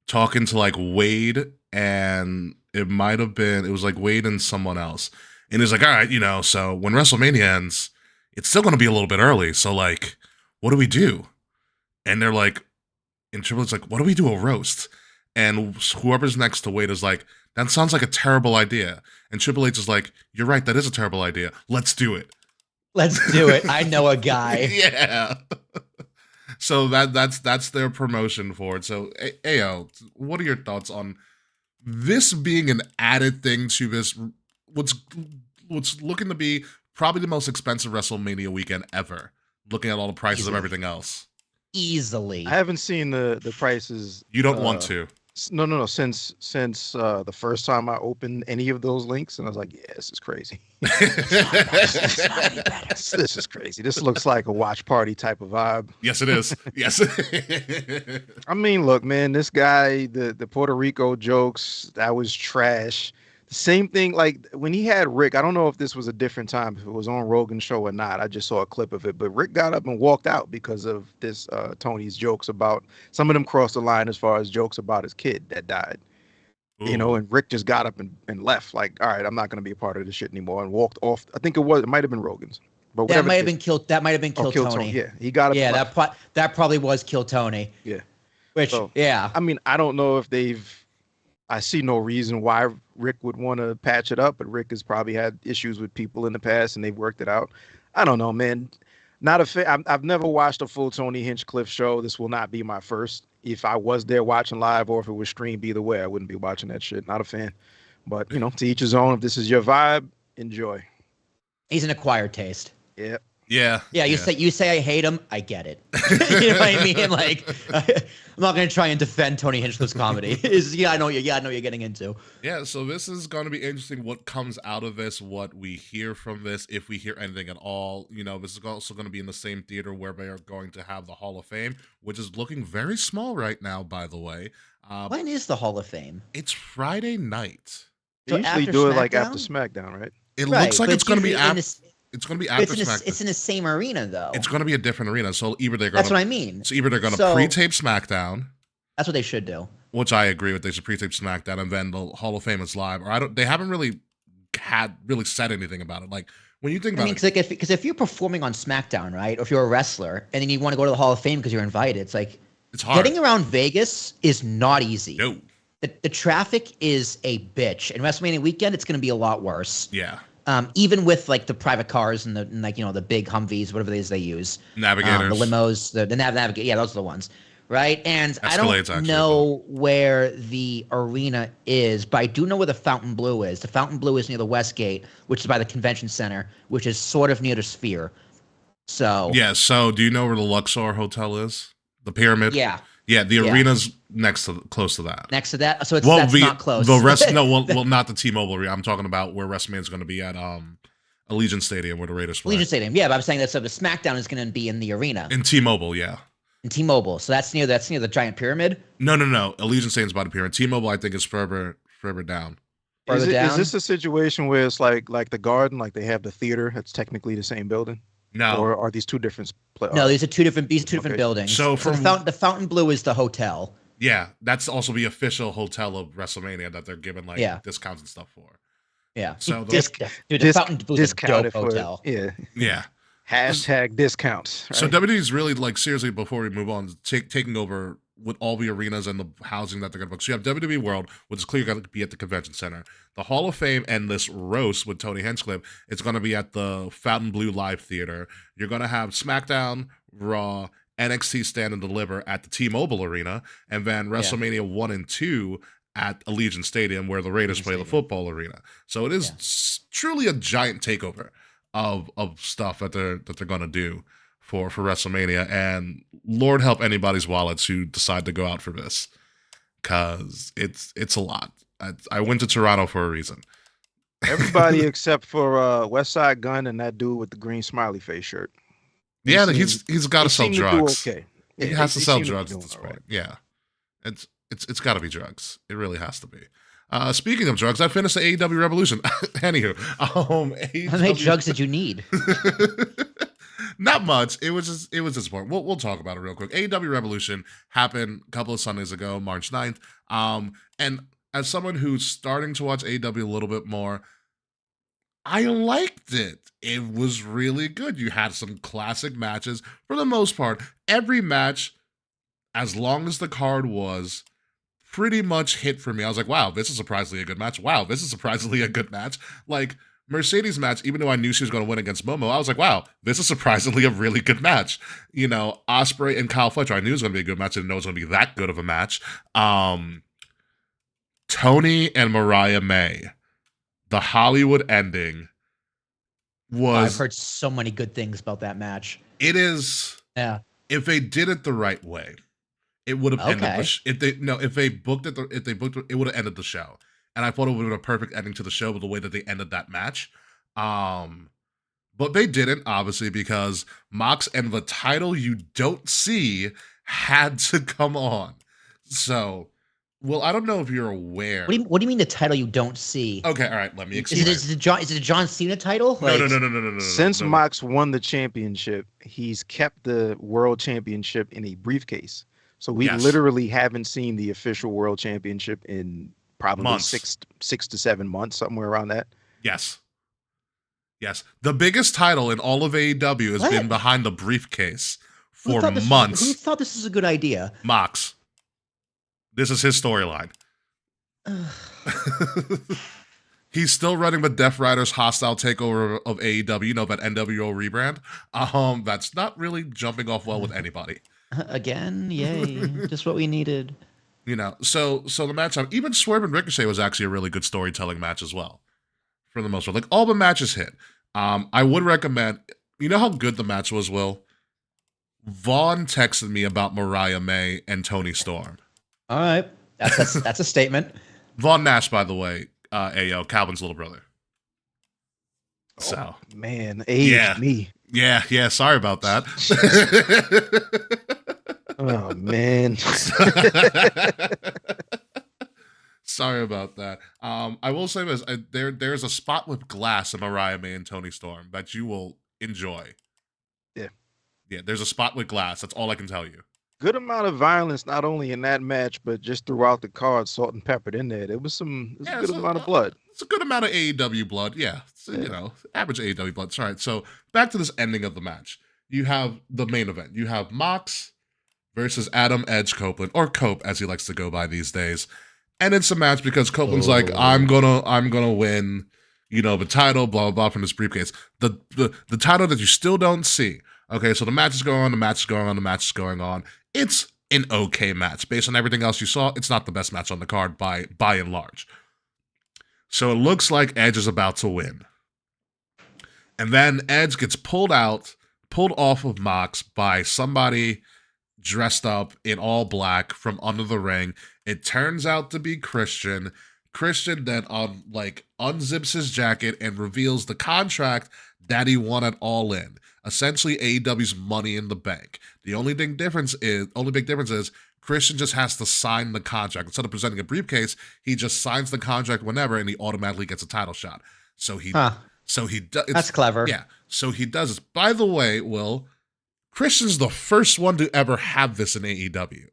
talking to like Wade, and it was like Wade and someone else. And he's like, all right, so when WrestleMania ends, it's still going to be a little bit early. So like, what do we do? And they're like, and Triple H's like, what do we do, a roast? And whoever's next to Wade is like, that sounds like a terrible idea. And Triple H is like, you're right, that is a terrible idea. Let's do it. Let's do it. I know a guy. Yeah. So that's their promotion for it. So, Ayo, what are your thoughts on this being an added thing to this? What's looking to be probably the most expensive WrestleMania weekend ever, looking at all the prices of everything else. Easily. I haven't seen the prices. You don't want to. No. Since the first time I opened any of those links, and I was like, yeah, this is crazy. This is crazy. This looks like a watch party type of vibe. Yes, it is. Yes. I mean, look, man, this guy, the Puerto Rico jokes, that was trash. The same thing, like when he had Rick, I don't know if this was a different time, if it was on Rogan's show or not. I just saw a clip of it, but Rick got up and walked out because of this Tony's jokes about, some of them crossed the line as far as jokes about his kid that died. Ooh. And Rick just got up and left, like, all right, I'm not going to be a part of this shit anymore, and walked off. I think it might have been Rogan's. But that might have been Kill Tony. Yeah, he got up. Yeah, that probably was Kill Tony. Yeah. Which, yeah. I mean, I don't know if I see no reason why Rick would want to patch it up, but Rick has probably had issues with people in the past and they've worked it out. I don't know, man. Not a fan. I've never watched a full Tony Hinchcliffe show. This will not be my first. If I was there watching live or if it was streamed, either way, I wouldn't be watching that shit. Not a fan. But, to each his own. If this is your vibe, enjoy. He's an acquired taste. Yeah. Yeah. Yeah, you say I hate him, I get it. You know what I mean? Like, I'm not gonna try and defend Tony Hinchcliffe's comedy. I know what you're getting into. Yeah, so this is going to be interesting. What comes out of this, what we hear from this, if we hear anything at all. This is also going to be in the same theater where they are going to have the Hall of Fame, which is looking very small right now, by the way. When is the Hall of Fame? It's Friday night. They usually do it like after SmackDown, right? It looks like it's going to be after. It's going to be after SmackDown. It's in the same arena, though. It's going to be a different arena. So either they're going. That's what I mean. So either they're going to pre-tape SmackDown. That's what they should do. Which I agree with. They should pre-tape SmackDown, and then the Hall of Fame is live. Or they haven't really said anything about it. Like when you think about it, because if you're performing on SmackDown, right, or if you're a wrestler, and then you want to go to the Hall of Fame because you're invited, it's like it's hard. Getting around Vegas is not easy. No. The traffic is a bitch, and WrestleMania weekend it's going to be a lot worse. Yeah. Even with like the private cars and the big Humvees, whatever it is they use, Navigators, the limos, the Navigator, yeah, those are the ones, right? And Escalades, I don't know where the arena is, but I do know where the Fontainebleau is. The Fontainebleau is near the Westgate, which is by the convention center, which is sort of near the Sphere. So yeah. So do you know where the Luxor Hotel is? The Pyramid. Yeah. Yeah, the arena's close to that. Next to that, so that's not close. The rest, no, well, not the T-Mobile arena. I'm talking about where WrestleMania is going to be at Allegiant Stadium, where the Raiders play. Allegiant Stadium, yeah. But I'm saying that so the SmackDown is going to be in the arena. In T-Mobile, yeah. In T-Mobile, so that's near the giant pyramid. No. Allegiant Stadium's by the pyramid. T-Mobile, I think, is further down. Is this a situation where it's like the Garden, like they have the theater? It's technically the same building. No. Or are these two different? No, these are two different buildings. So the Fontainebleau is the hotel. Yeah, that's also the official hotel of WrestleMania that they're giving like Yeah. discounts and stuff for. Yeah. So Dude, the Fountain was a discounted dope hotel. yeah. Hashtag discounts. Right? So WWE's really like seriously before we move on, taking over with all the arenas and the housing that they're going to book. So you have WWE World, which is clearly going to be at the Convention Center. The Hall of Fame and this roast with Tony Hinchcliffe, it's going to be at the Fountain Blue Live Theater. You're going to have SmackDown, Raw, NXT Stand and Deliver at the T-Mobile Arena, and then WrestleMania 1 and 2 at Allegiant Stadium, where the Raiders play the football arena. So it is truly a giant takeover of stuff that they're going to do for WrestleMania, and Lord help anybody's wallets who decide to go out for this, because it's a lot. I went to Toronto for a reason. Everybody except for West Side Gun and that dude with the green smiley face shirt. Yeah, he's got to sell drugs. Okay. He has to sell drugs at this point. Right. Yeah, it's got to be drugs. It really has to be. Speaking of drugs, I finished the AEW Revolution. Anywho, AEW... how many drugs did you need? Not much. It was just important. We'll talk about it real quick. AEW Revolution happened a couple of Sundays ago, March 9th. And as someone who's starting to watch AEW a little bit more, I liked it. It was really good. You had some classic matches for the most part. Every match, as long as the card was, pretty much hit for me. I was like, wow, this is surprisingly a good match. Wow, this is surprisingly a good match. Like, Mercedes' match, even though I knew she was going to win against Momo, I was like, wow, this is surprisingly a really good match. You know, Ospreay and Kyle Fletcher, I knew it was going to be a good match. I didn't know it was going to be that good of a match. Tony and Mariah May, the Hollywood ending was... I've heard so many good things about that match. It is... Yeah. If they did it the right way, it would have ended if they booked it, it would have ended the show. And I thought it would have been a perfect ending to the show with the way that they ended that match. But they didn't, obviously, because Mox and the title you don't see had to come on. So, well, I don't know if you're aware. What do you mean the title you don't see? Okay, all right, let me explain. Is it a John Cena title? No. Since Mox won the championship, he's kept the world championship in a briefcase. So we literally haven't seen the official world championship in probably months. 6 to 7 months, somewhere around that. Yes. The biggest title in all of AEW has been behind the briefcase for months. Who thought this was a good idea? Mox. This is his storyline. He's still running the Death Riders hostile takeover of AEW, you know, that NWO rebrand. That's not really jumping off well with anybody. Again, yay. Just what we needed. You know, so the match, even Swerve and Ricochet was actually a really good storytelling match as well, for the most part. Like, all the matches hit. I would recommend, you know how good the match was, Will? Vaughn texted me about Mariah May and Tony Storm. All right. That's a statement. Vaughn Nash, by the way, Ayo, Calvin's little brother. So, man, age me. Yeah, sorry about that. Oh, man. Sorry about that. I will say this. There's a spot with glass in Mariah May and Tony Storm that you will enjoy. Yeah, there's a spot with glass. That's all I can tell you. Good amount of violence, not only in that match, but just throughout the card, salt and peppered in there. There was a good amount of blood. It's a good amount of AEW blood. Yeah. You know, average AEW blood. All right. So back to this ending of the match. You have the main event. You have Mox versus Adam Edge Copeland, or Cope as he likes to go by these days. And it's a match because Copeland's like, I'm gonna win, you know, the title, blah blah blah, from this briefcase. The title that you still don't see. Okay, so the match is going on. It's an okay match. Based on everything else you saw, it's not the best match on the card by and large. So it looks like Edge is about to win. And then Edge gets pulled off of Mox by somebody dressed up in all black from under the ring. It turns out to be Christian. Christian then unzips his jacket and reveals the contract that he won at All In. Essentially AEW's Money in the Bank. The only big difference is Christian just has to sign the contract. Instead of presenting a briefcase, he just signs the contract whenever and he automatically gets a title shot. So he does. That's clever. Yeah. So he does this. By the way, Will, Christian's the first one to ever have this in AEW.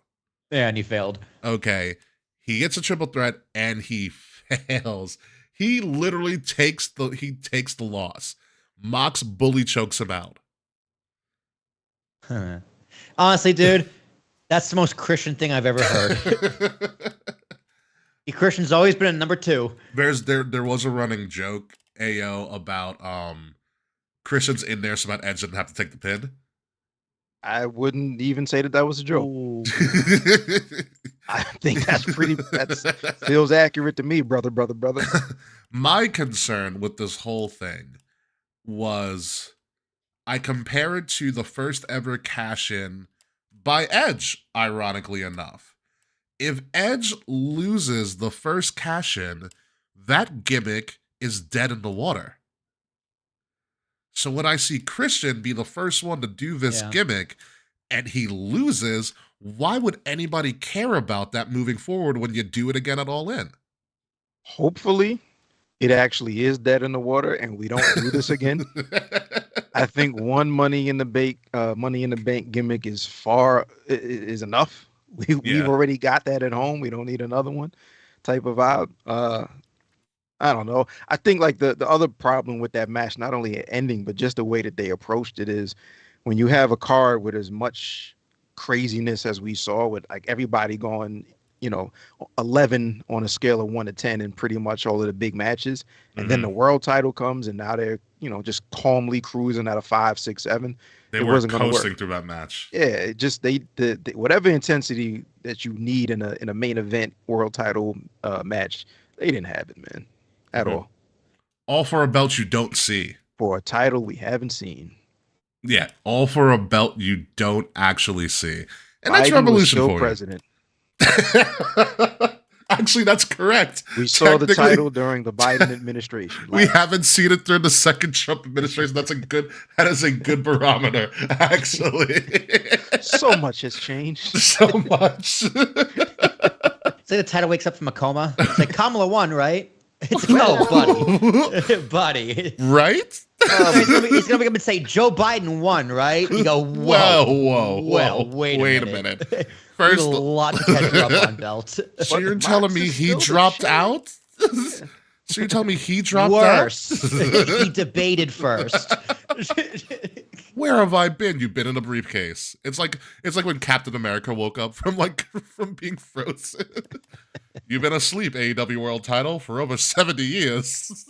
Yeah, and he failed. Okay. He gets a triple threat and he fails. He literally takes the loss. Mox bully chokes him out. Huh. Honestly, dude, that's the most Christian thing I've ever heard. Christian's always been a number 2. There was a running joke, AO, about Christian's in there so that Edge didn't have to take the pin. I wouldn't even say that was a joke. I think that feels accurate to me, brother. My concern with this whole thing was I compare it to the first ever cash-in by Edge, ironically enough. If Edge loses the first cash-in, that gimmick is dead in the water. So when I see Christian be the first one to do this gimmick and he loses, why would anybody care about that moving forward when you do it again at All In? Hopefully, it actually is dead in the water and we don't do this again. I think one Money in the Bank gimmick is enough. We've already got that at home. We don't need another one type of vibe. I don't know. I think like the other problem with that match, not only it ending, but just the way that they approached it is when you have a card with as much craziness as we saw with like everybody going, 11 on a scale of 1 to 10 in pretty much all of the big matches. And then the world title comes and now they're, just calmly cruising at a 5, 6, 7. They were coasting through that match. Yeah, it just the whatever intensity that you need in a main event world title match, they didn't have it, man. At all. All for a belt you don't see. For a title we haven't seen. Yeah, all for a belt you don't actually see. And Biden that's revolution was still for president. Actually, that's correct. We saw the title during the Biden administration. We haven't seen it during the second Trump administration. That is a good barometer, actually. So much has changed. So much. It's like the title wakes up from a coma. It's like Kamala won, right? It's no, buddy. Buddy. Right? He's gonna wake up and say Joe Biden won, right? You go, whoa. Wait a minute. First, a lot to catch up on, Belt. So you're telling me he dropped out? So you're telling me he dropped Worse. out? He debated first. Where have I been? You've been in a briefcase. It's like when Captain America woke up from being frozen. You've been asleep, AEW World Title, for over 70 years.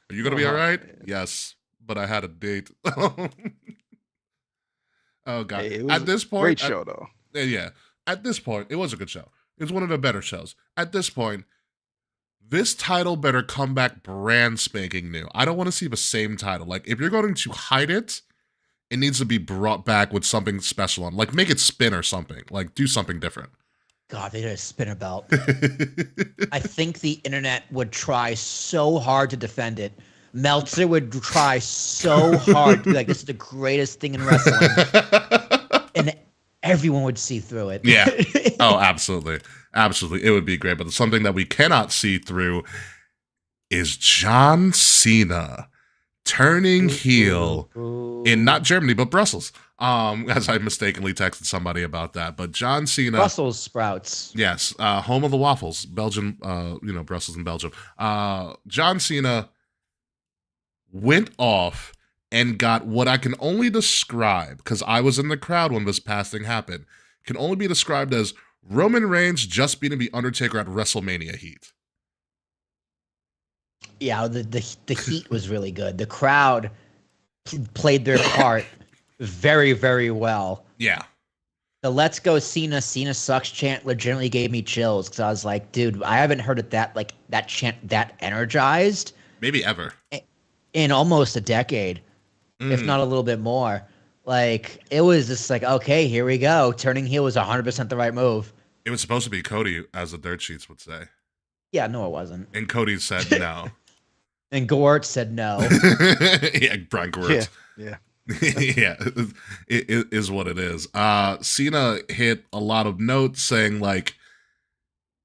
Are you gonna be all right? Yes, but I had a date. Oh god! Hey, it was at this point, great show though. Yeah, at this point, it was a good show. It was one of the better shows. At this point, this title better come back brand spanking new. I don't want to see the same title. Like, if you're going to hide it, it needs to be brought back with something special on. Like, make it spin or something. Like, do something different. God, they did a spinner belt. I think the internet would try so hard to defend it. Meltzer would try so hard to be like, this is the greatest thing in wrestling. And everyone would see through it. Yeah. Oh, absolutely. Absolutely. It would be great. But something that we cannot see through is John Cena turning heel in not Germany, but Brussels. As I mistakenly texted somebody about that. But John Cena. Brussels sprouts. Yes. Home of the waffles. Belgium, Brussels and Belgium. John Cena went off and got what I can only describe, because I was in the crowd when this past thing happened, can only be described as Roman Reigns just beating the Undertaker at WrestleMania heat. Yeah, the heat was really good. The crowd played their part very, very well. Yeah. The "Let's Go Cena, Cena sucks" chant legitimately gave me chills, because I was like, dude, I haven't heard it that chant that energized. Maybe ever. In almost a decade, if not a little bit more. Like, it was just like, okay, here we go. Turning heel was 100% the right move. It was supposed to be Cody, as the dirt sheets would say. Yeah, no, it wasn't. And Cody said no. And Gort said no. Yeah, Brian Gort. Yeah. Yeah, it is what it is. Cena hit a lot of notes saying, like,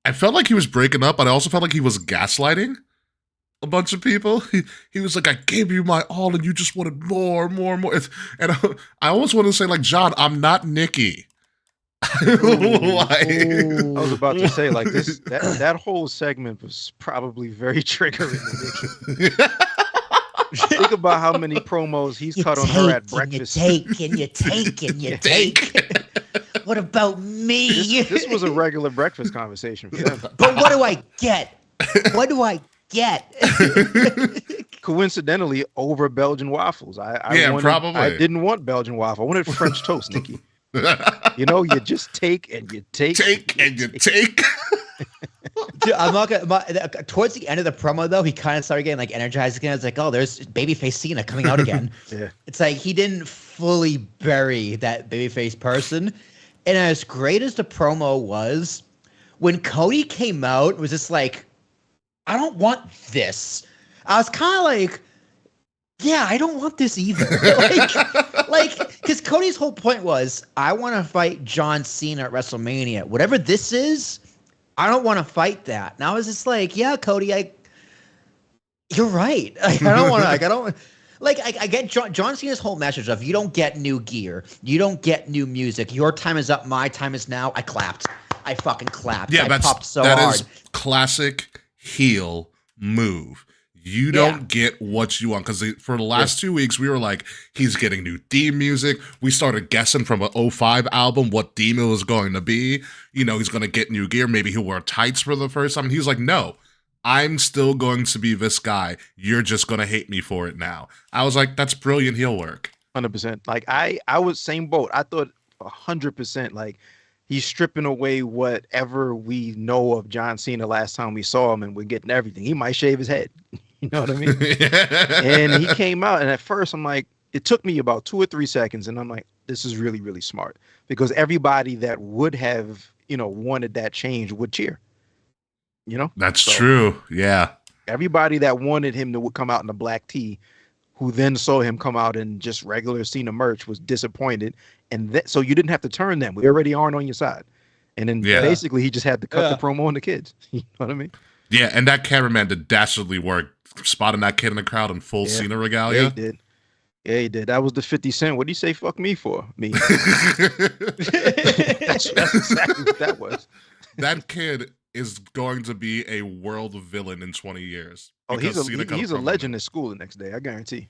I felt like he was breaking up, but I also felt like he was gaslighting. a bunch of people. He was like, I gave you my all and you just wanted more, more, more. And I almost want to say, like, John, I'm not Nikki. I was about to say, like, that whole segment was probably very triggering to Nikki. Think about how many promos he's cut on her at breakfast. You take. What about me? This was a regular breakfast conversation for them. But what do I get? What do I get? Coincidentally, over Belgian waffles. I didn't want Belgian waffle. I wanted French toast, Nikki. You know, you just take and you take. Dude, I'm not gonna. Towards the end of the promo, though, he kind of started getting like energized again. It's like, oh, there's babyface Cena coming out again. Yeah, it's like he didn't fully bury that babyface person. And as great as the promo was, when Cody came out, it was just like, I don't want this. I was kind of like, yeah, I don't want this either. Because Cody's whole point was, I want to fight John Cena at WrestleMania. Whatever this is, I don't want to fight that. And I was just like, yeah, Cody, you're right. I don't want to. I get John Cena's whole message of, you don't get new gear, you don't get new music. Your time is up, my time is now. I clapped. I fucking clapped. Yeah, I popped so that hard. Is classic heel move. You don't get what you want, because for the last 2 weeks we were like, he's getting new theme music. We started guessing from an 05 album what theme it was going to be. You know, he's going to get new gear. Maybe he'll wear tights for the first time. And he was like, no, I'm still going to be this guy. You're just going to hate me for it now. I was like, that's brilliant heel work. 100%. Like I was same boat. I thought 100%. Like, he's stripping away whatever we know of John Cena last time we saw him, and we're getting everything. He might shave his head. You know what I mean? And he came out, and at first I'm like, it took me about 2 or 3 seconds, and I'm like, this is really, really smart, because everybody that would have, wanted that change would cheer. That's true. Yeah. Everybody that wanted him to come out in a black tee, who then saw him come out in just regular Cena merch, was disappointed. And so you didn't have to turn them. We already aren't on your side. And then basically he just had to cut the promo on the kids. You know what I mean? Yeah, and that cameraman did dastardly work spotting that kid in the crowd in full Cena regalia. Yeah, he did. Yeah, he did. That was the 50 Cent. What did you say? Fuck me for? Me. that's exactly what that was. That kid is going to be a world villain in 20 years. Oh, he's a legend at school the next day. I guarantee.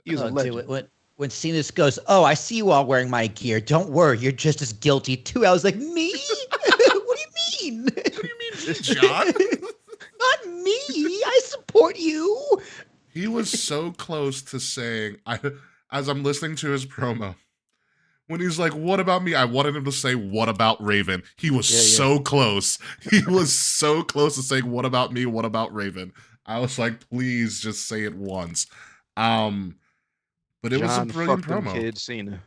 He's a legend. Dude, when Cena goes, oh, I see you all wearing my gear. Don't worry, you're just as guilty too. I was like, me? What do you mean? What do you mean, John? Not me. I support you. He was so close to saying, as I'm listening to his promo, when he's like, what about me? I wanted him to say, what about Raven? He was so close. He was so close to saying, what about me? What about Raven? I was like, please just say it once. But it was a brilliant promo. Kid Cena.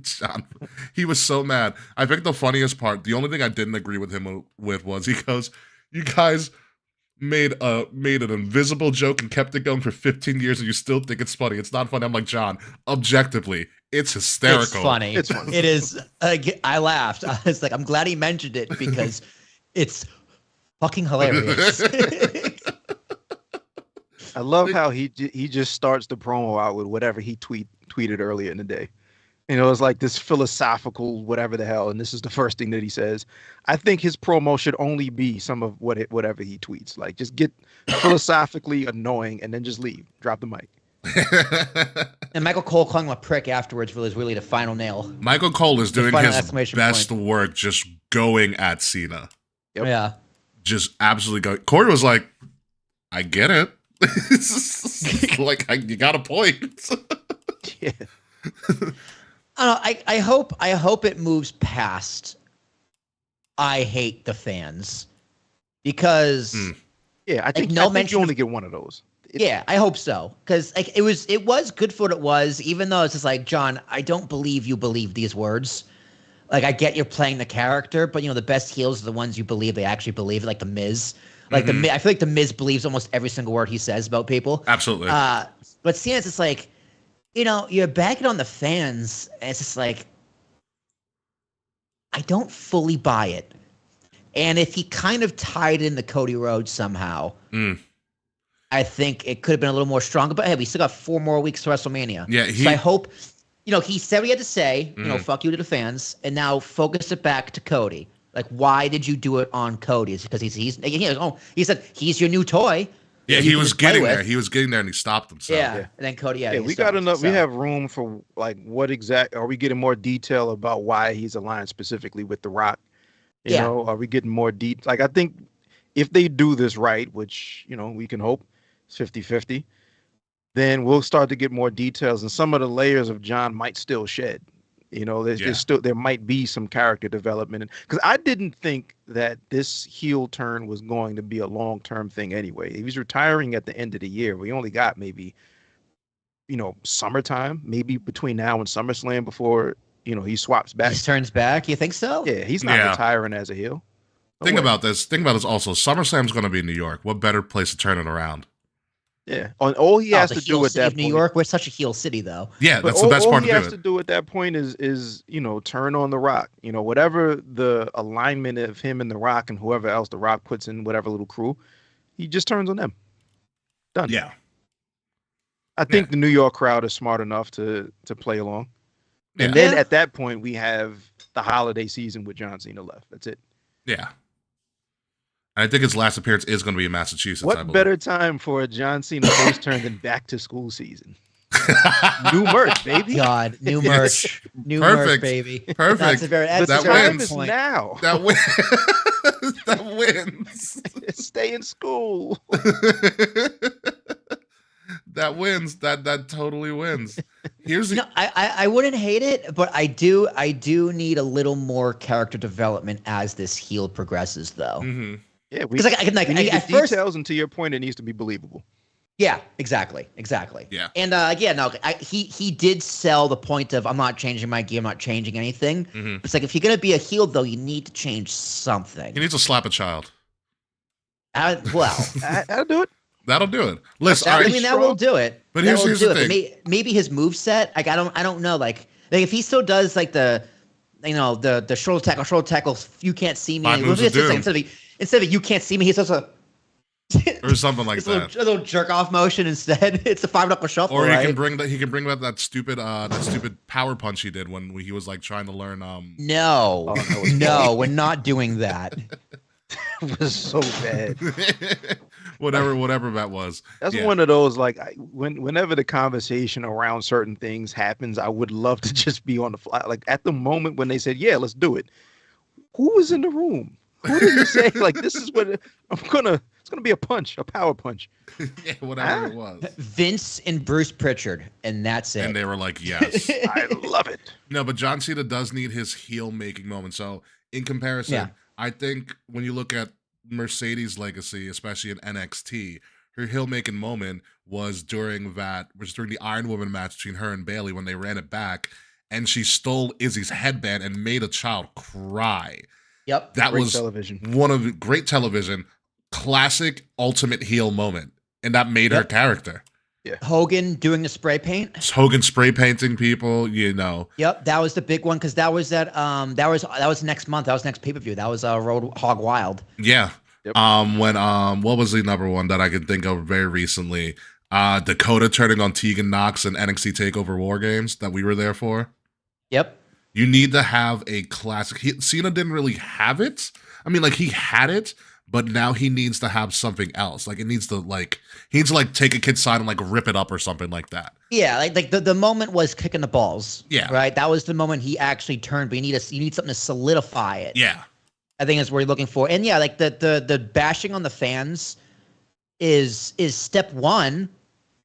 John, he was so mad. I think the funniest part, the only thing I didn't agree with him with was he goes, you guys made an invisible joke and kept it going for 15 years and you still think it's funny. It's not funny. I'm like, John, objectively, it's hysterical. It's funny. It's funny. It is. I laughed. I was like, I'm glad he mentioned it because it's fucking hilarious. I love how he just starts the promo out with whatever he tweeted earlier in the day. It's like this philosophical whatever the hell, and this is the first thing that he says. I think his promo should only be some of whatever he tweets. Like, just get philosophically annoying and then just leave. Drop the mic. And Michael Cole calling him a prick afterwards was really the final nail. Michael Cole is doing his best work just going at Cena. Yep. Yeah. Just absolutely going. Corey was like, I get it. Like, you got a point. Yeah. I hope it moves past I hate the fans, because I think you only get one of those. I hope so, because it was good for what it was, even though it's just like, John, I don't believe you believe these words. Like, I get you're playing the character, but the best heels are the ones you believe they actually believe, like the Miz. Like I feel like the Miz believes almost every single word he says about people. Absolutely. But Cena's just like, you're backing on the fans, and it's just like, I don't fully buy it. And if he kind of tied in the Cody Rhodes somehow, I think it could have been a little more stronger. But hey, we still got 4 more weeks to WrestleMania. Yeah, so I hope, he said what he had to say, fuck you to the fans, and now focus it back to Cody. Like, why did you do it on Cody? It's because he said he's your new toy. Yeah, he was getting there. He was getting there, and he stopped himself. Yeah, and then Cody. Yeah, we got enough. So. We have room for like what exact? Are we getting more detail about why he's aligned specifically with The Rock? You know, are we getting more deep? Like, I think if they do this right, which we can hope, it's 50-50, then we'll start to get more details, and some of the layers of John might still shed. There's still there might be some character development, because I didn't think that this heel turn was going to be a long-term thing anyway. He was retiring at the end of the year. We only got maybe, summertime, maybe between now and SummerSlam before he swaps back. He turns back. You think so? Yeah, he's not retiring as a heel. Think about this also. SummerSlam's going to be in New York. What better place to turn it around? Yeah, all he has to do at that point. New York, we're such a heel city, though. Yeah, that's the best part to do. All he has to do at that point is turn on The Rock. Whatever the alignment of him and The Rock and whoever else The Rock puts in whatever little crew, he just turns on them. Done. Yeah. I think the New York crowd is smart enough to play along. And then at that point, we have the holiday season with John Cena left. That's it. Yeah. I think his last appearance is going to be in Massachusetts. What better time for a John Cena face turn than back to school season? New merch, baby. God, new merch. New merch, baby. Perfect. That's a very, the time is now. That wins. That wins. Stay in school. That wins. That totally wins. Here's I wouldn't hate it, but I do need a little more character development as this heel progresses, though. Mm-hmm. Yeah, we need the details, and to your point, it needs to be believable. Yeah, exactly. Yeah, and he did sell the point of I'm not changing my gear, I'm not changing anything. Mm-hmm. It's like if you're gonna be a heel, though, you need to change something. He needs to slap a child. That'll do it. That'll do it. Listen, that will do it. But here's the thing. Maybe his moveset, like I don't know, like if he still does like the shoulder tackle, you can't see me. Instead of you can't see me, he does a or something like that. A little jerk off motion instead. It's a 5-knuckle shuffle. Or he can bring back that stupid power punch he did when he was like trying to learn. No, we're not doing that. It was so bad. whatever that was. That's one of those like whenever the conversation around certain things happens, I would love to just be on the fly. Like at the moment when they said, "Yeah, let's do it," who was in the room? Who did you say like this is what it's gonna be a power punch? Yeah, whatever it was. Vince and Bruce Pritchard, and that's it. And they were like, "Yes, I love it." No, but John Cena does need his heel making moment. So in comparison, I think when you look at Mercedes' legacy, especially in NXT, her heel making moment was during the Iron Woman match between her and Bayley when they ran it back, and she stole Izzy's headband and made a child cry. Yep, that great was television. One of the great television, classic ultimate heel moment, and that made her character. Yeah, Hogan doing the spray paint. Hogan spray painting people, Yep, that was the big one because that was next month. That was next pay-per-view. That was Road Hog Wild. Yeah. Yep. When what was the number one that I could think of very recently? Dakota turning on Tegan Knox and NXT TakeOver War Games that we were there for. Yep. You need to have a classic. Cena didn't really have it. I mean, like he had it, but now he needs to have something else. Like he needs to take a kid's side and like rip it up or something like that. Yeah, like the moment was kicking the balls. Yeah. Right. That was the moment he actually turned. But you need something to solidify it. Yeah. I think is what you're looking for. And yeah, like the bashing on the fans is step one.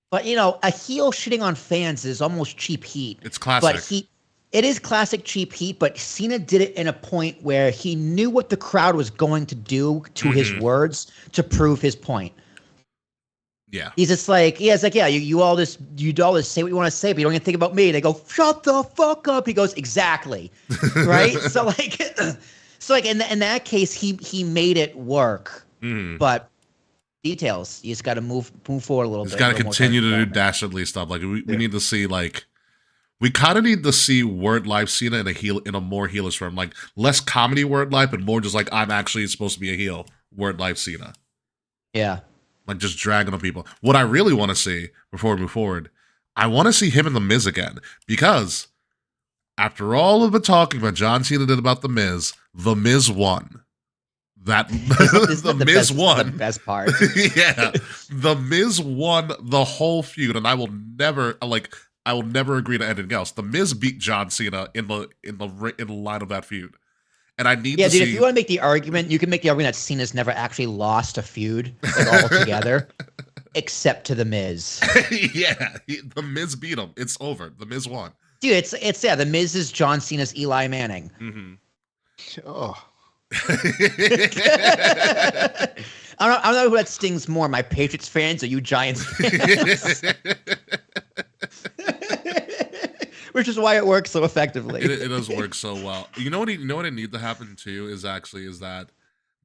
But a heel shitting on fans is almost cheap heat. It's classic. But it is classic cheap heat, but Cena did it in a point where he knew what the crowd was going to do to his words to prove his point. Yeah. He's just like, you all this say what you want to say, but you don't even think about me. They go, shut the fuck up. He goes, exactly. Right? So in that case, he made it work. But details, you just got to move forward a little bit. He's got to continue to do dastardly stuff. Like we need to see like We kind of need to see Word Life Cena in a more heelish form, like less comedy Word Life and more just like I'm actually supposed to be a heel Word Life Cena. Yeah. Like just dragging on people. What I really want to see before we move forward, I want to see him and The Miz again because after all of the talking about John Cena did about The Miz won. The Miz won. The best part. Yeah, The Miz won the whole feud, and I will never agree to anything else. The Miz beat John Cena in the line of that feud, and I need to dude, see. if you want to make the argument, you can make the argument that Cena's never actually lost a feud like, altogether, except to The Miz. Yeah, The Miz beat him. It's over. The Miz won. Dude, it's The Miz is John Cena's Eli Manning. Mm-hmm. Oh. I don't know who that stings more, my Patriots fans or you Giants fans. Which is why it works so effectively. It does work so well. You know what it need to happen too is that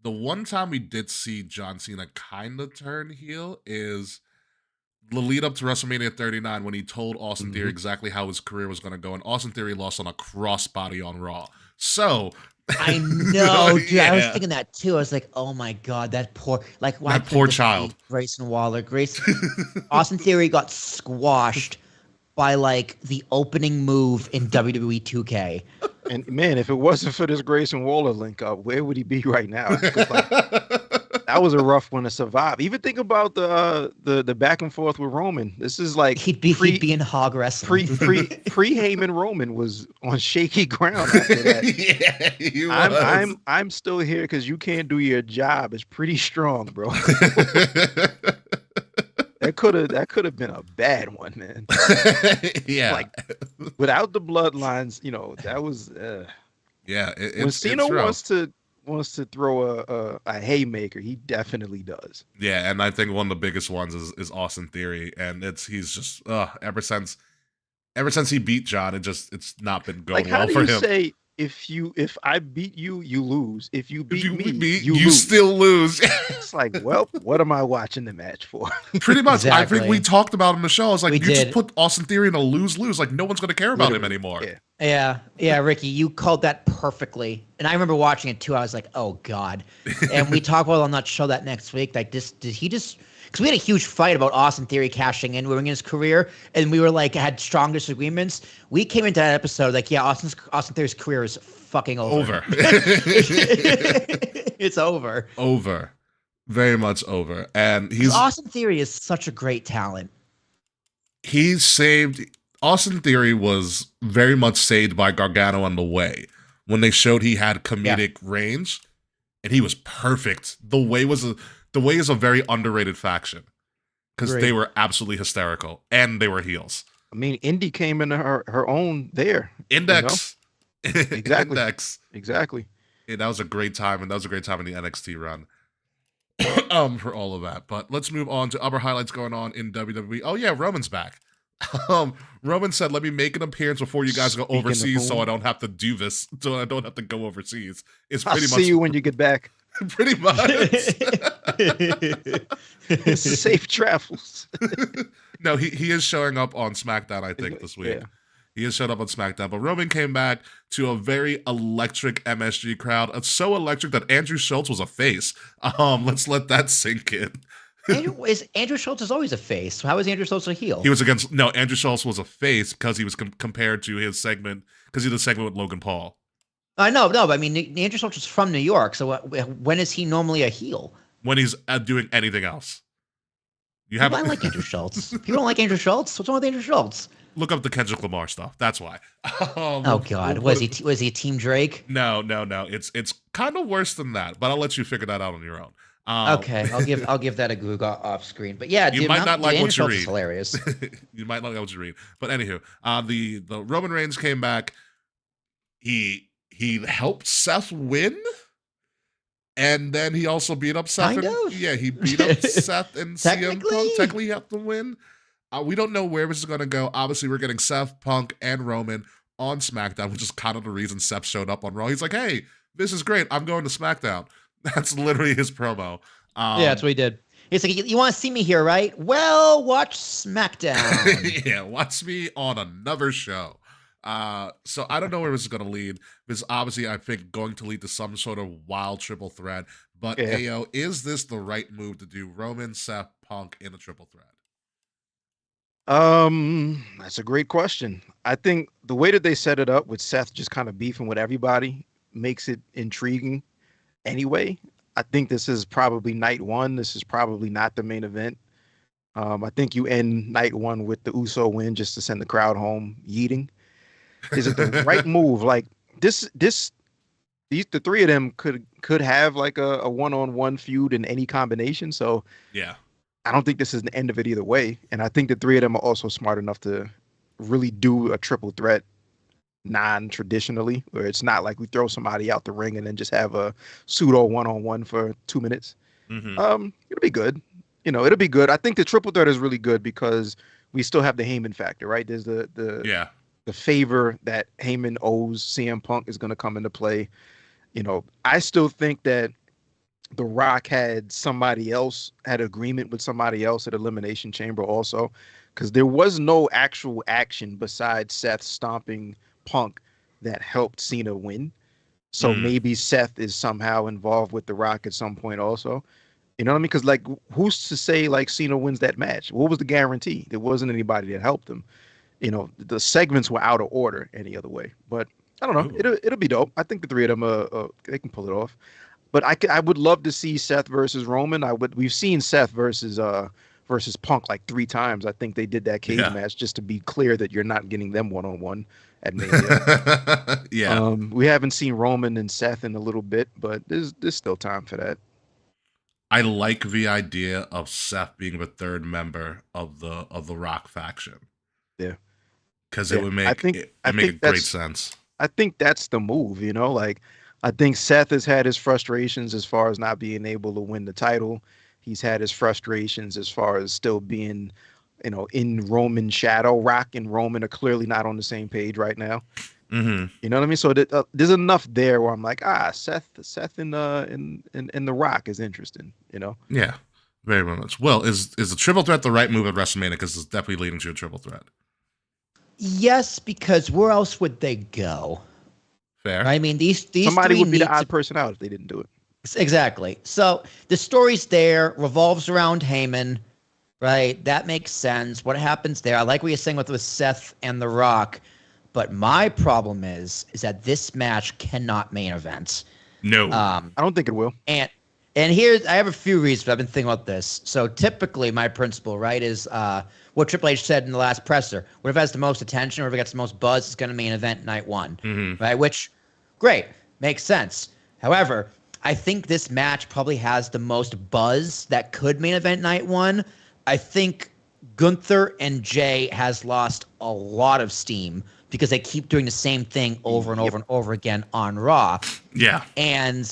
the one time we did see John Cena kind of turn heel is the lead up to WrestleMania 39 when he told Austin Theory exactly how his career was going to go, and Austin Theory lost on a crossbody on Raw. So I know, dude. Yeah. I was thinking that too. I was like, "Oh my god, that poor child, Grayson Waller." Austin Theory got squashed by like the opening move in WWE 2K. And man, if it wasn't for this Grayson Waller link up, where would he be right now? Like, that was a rough one to survive. Even think about the back and forth with Roman. This is like he'd be in hog wrestling. Pre Heyman Roman was on shaky ground after that. Yeah, he was. I'm still here because you can't do your job. It's pretty strong, bro. That could have been a bad one, man. Yeah, like without the bloodlines, that was. Yeah, when Cena wants to throw a haymaker, he definitely does. Yeah, and I think one of the biggest ones is Austin Theory, and he's just ever since he beat John, it's not been going well for him. How do you say if I beat you, you lose? If you beat me, you lose. Still lose. It's like, well, what am I watching the match for? Pretty much. Exactly. I think we talked about it on the show. I was like, We you did. just put Austin Theory in a lose-lose. Like, no one's going to care about him anymore. Yeah. Yeah, Ricky, you called that perfectly. And I remember watching it too. I was like, "Oh God!" And we talk about it on that show that next week. Like, did he just? Because we had a huge fight about Austin Theory cashing in during his career, and we were like had strong disagreements. We came into that episode like, yeah, Austin Theory's career is fucking over. It's over. Over. Very much over. And Austin Theory is such a great talent. Austin Theory was very much saved by Gargano on the way when they showed he had comedic range, and he was perfect. The Way is a very underrated faction because they were absolutely hysterical and they were heels. I mean, Indy came into her own there. Index. Exactly. Index. Exactly. Yeah, that was a great time, and that was a great time in the NXT run. For all of that. But let's move on to other highlights going on in WWE. Oh yeah, Roman's back. Roman said, "Let me make an appearance before you guys go overseas, so I don't have to do this. So I don't have to go overseas." It's pretty much. I'll see you when you get back. Pretty much. Safe travels. No, he is showing up on SmackDown, I think, this week. Yeah. He has showed up on SmackDown. But Roman came back to a very electric MSG crowd. It's so electric that Andrew Schultz was a face. Let's let that sink in. Andrew Schultz is always a face. So how is Andrew Schultz a heel? Andrew Schultz was a face because he was compared to his segment, because he did a segment with Logan Paul. I know, no, but I mean, Andrew Schultz is from New York, so when is he normally a heel? When he's doing anything else. I like Andrew Schultz. People don't like Andrew Schultz. What's wrong with Andrew Schultz? Look up the Kendrick Lamar stuff. That's why. Oh God, was he Team Drake? No. It's kind of worse than that, but I'll let you figure that out on your own. Okay, I'll give that a Google off screen. But yeah, you might not like what you read. Is hilarious. You might not like what you read. But anywho, the Roman Reigns came back. He helped Seth win, and then he also beat up Seth. He beat up Seth and CM Punk. Technically, he helped them win. We don't know where this is going to go. Obviously, we're getting Seth, Punk, and Roman on SmackDown, which is kind of the reason Seth showed up on Raw. He's like, "Hey, this is great. I'm going to SmackDown." That's literally his promo. Yeah, that's what he did. He's like, "You want to see me here, right? Well, watch SmackDown." Yeah, watch me on another show. So I don't know where this is going to lead. This obviously, I think, going to lead to some sort of wild triple threat. But Yeah. Ayo, is this the right move to do Roman, Seth, Punk in a triple threat? That's a great question. I think the way that they set it up with Seth just kind of beefing with everybody makes it intriguing anyway. I think this is probably night one. This is probably not the main event. I think you end night one with the Uso win just to send the crowd home yeeting. Is it the right move? Like the three of them could have like a one-on-one feud in any combination. So Yeah. I don't think this is the end of it either way. And I think the three of them are also smart enough to really do a triple threat non-traditionally, where it's not like we throw somebody out the ring and then just have a pseudo one-on-one for 2 minutes. Mm-hmm. It'll be good. It'll be good. I think the triple threat is really good because we still have the Heyman factor, right? There's the favor that Heyman owes CM Punk is going to come into play. I still think that The Rock had agreement with somebody else at Elimination Chamber also, because there was no actual action besides Seth stomping Punk that helped Cena win. So maybe Seth is somehow involved with The Rock at some point also. You know what I mean? Because like, who's to say like Cena wins that match? What was the guarantee? There wasn't anybody that helped him. The segments were out of order any other way. But I don't know. It'll be dope. I think the three of them they can pull it off. But I would love to see Seth versus Roman. We've seen Seth versus Punk like 3 times. I think they did that cage match just to be clear that you're not getting them one-on-one at Mania. Yeah. We haven't seen Roman and Seth in a little bit, but there's still time for that. I like the idea of Seth being the third member of the Rock faction. Yeah. Because it would make great sense. I think that's the move, like I think Seth has had his frustrations as far as not being able to win the title. He's had his frustrations as far as still being, in Roman shadow. Rock and Roman are clearly not on the same page right now. Mm-hmm. You know what I mean? So there's enough there where I'm like, Seth in the Rock is interesting. Yeah, very much. Well, is a triple threat the right move at WrestleMania? Because it's definitely leading to a triple threat. Yes, because where else would they go? Fair. I mean, these somebody three would be the odd person out if they didn't do it. Exactly. So the story's there, revolves around Heyman, right? That makes sense. What happens there? I like what you're saying with Seth and The Rock, but my problem is that this match cannot main event. No, I don't think it will. And I have a few reasons, but I've been thinking about this. So typically, my principle, right, is what Triple H said in the last presser: whatever has the most attention, whatever gets the most buzz, is going to main event night one, right? Which, great, makes sense. However, I think this match probably has the most buzz that could main event night one. I think Gunther and Jay has lost a lot of steam because they keep doing the same thing over and over and over again on Raw. Yeah. And,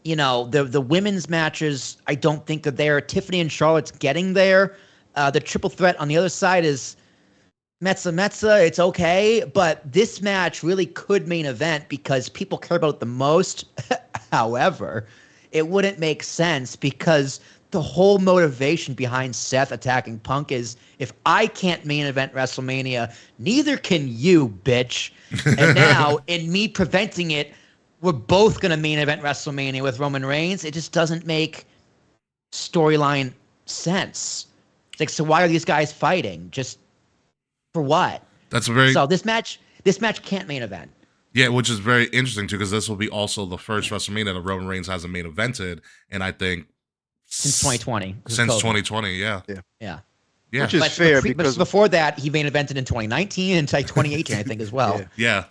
the women's matches, I don't think are there. Tiffany and Charlotte's getting there. The triple threat on the other side is Metza. It's okay. But this match really could main event because people care about it the most. However, it wouldn't make sense because the whole motivation behind Seth attacking Punk is, if I can't main event WrestleMania, neither can you, bitch. And now, in me preventing it, we're both going to main event WrestleMania with Roman Reigns. It just doesn't make storyline sense. It's like, so why are these guys fighting? Just for what? So this match can't main event. Yeah, which is very interesting too, because this will be also the first WrestleMania that Roman Reigns hasn't main evented, and I think since 2020. Since 2020, yeah. Which is fair because before that he main evented in 2019 and 2018, I think as well. Yeah.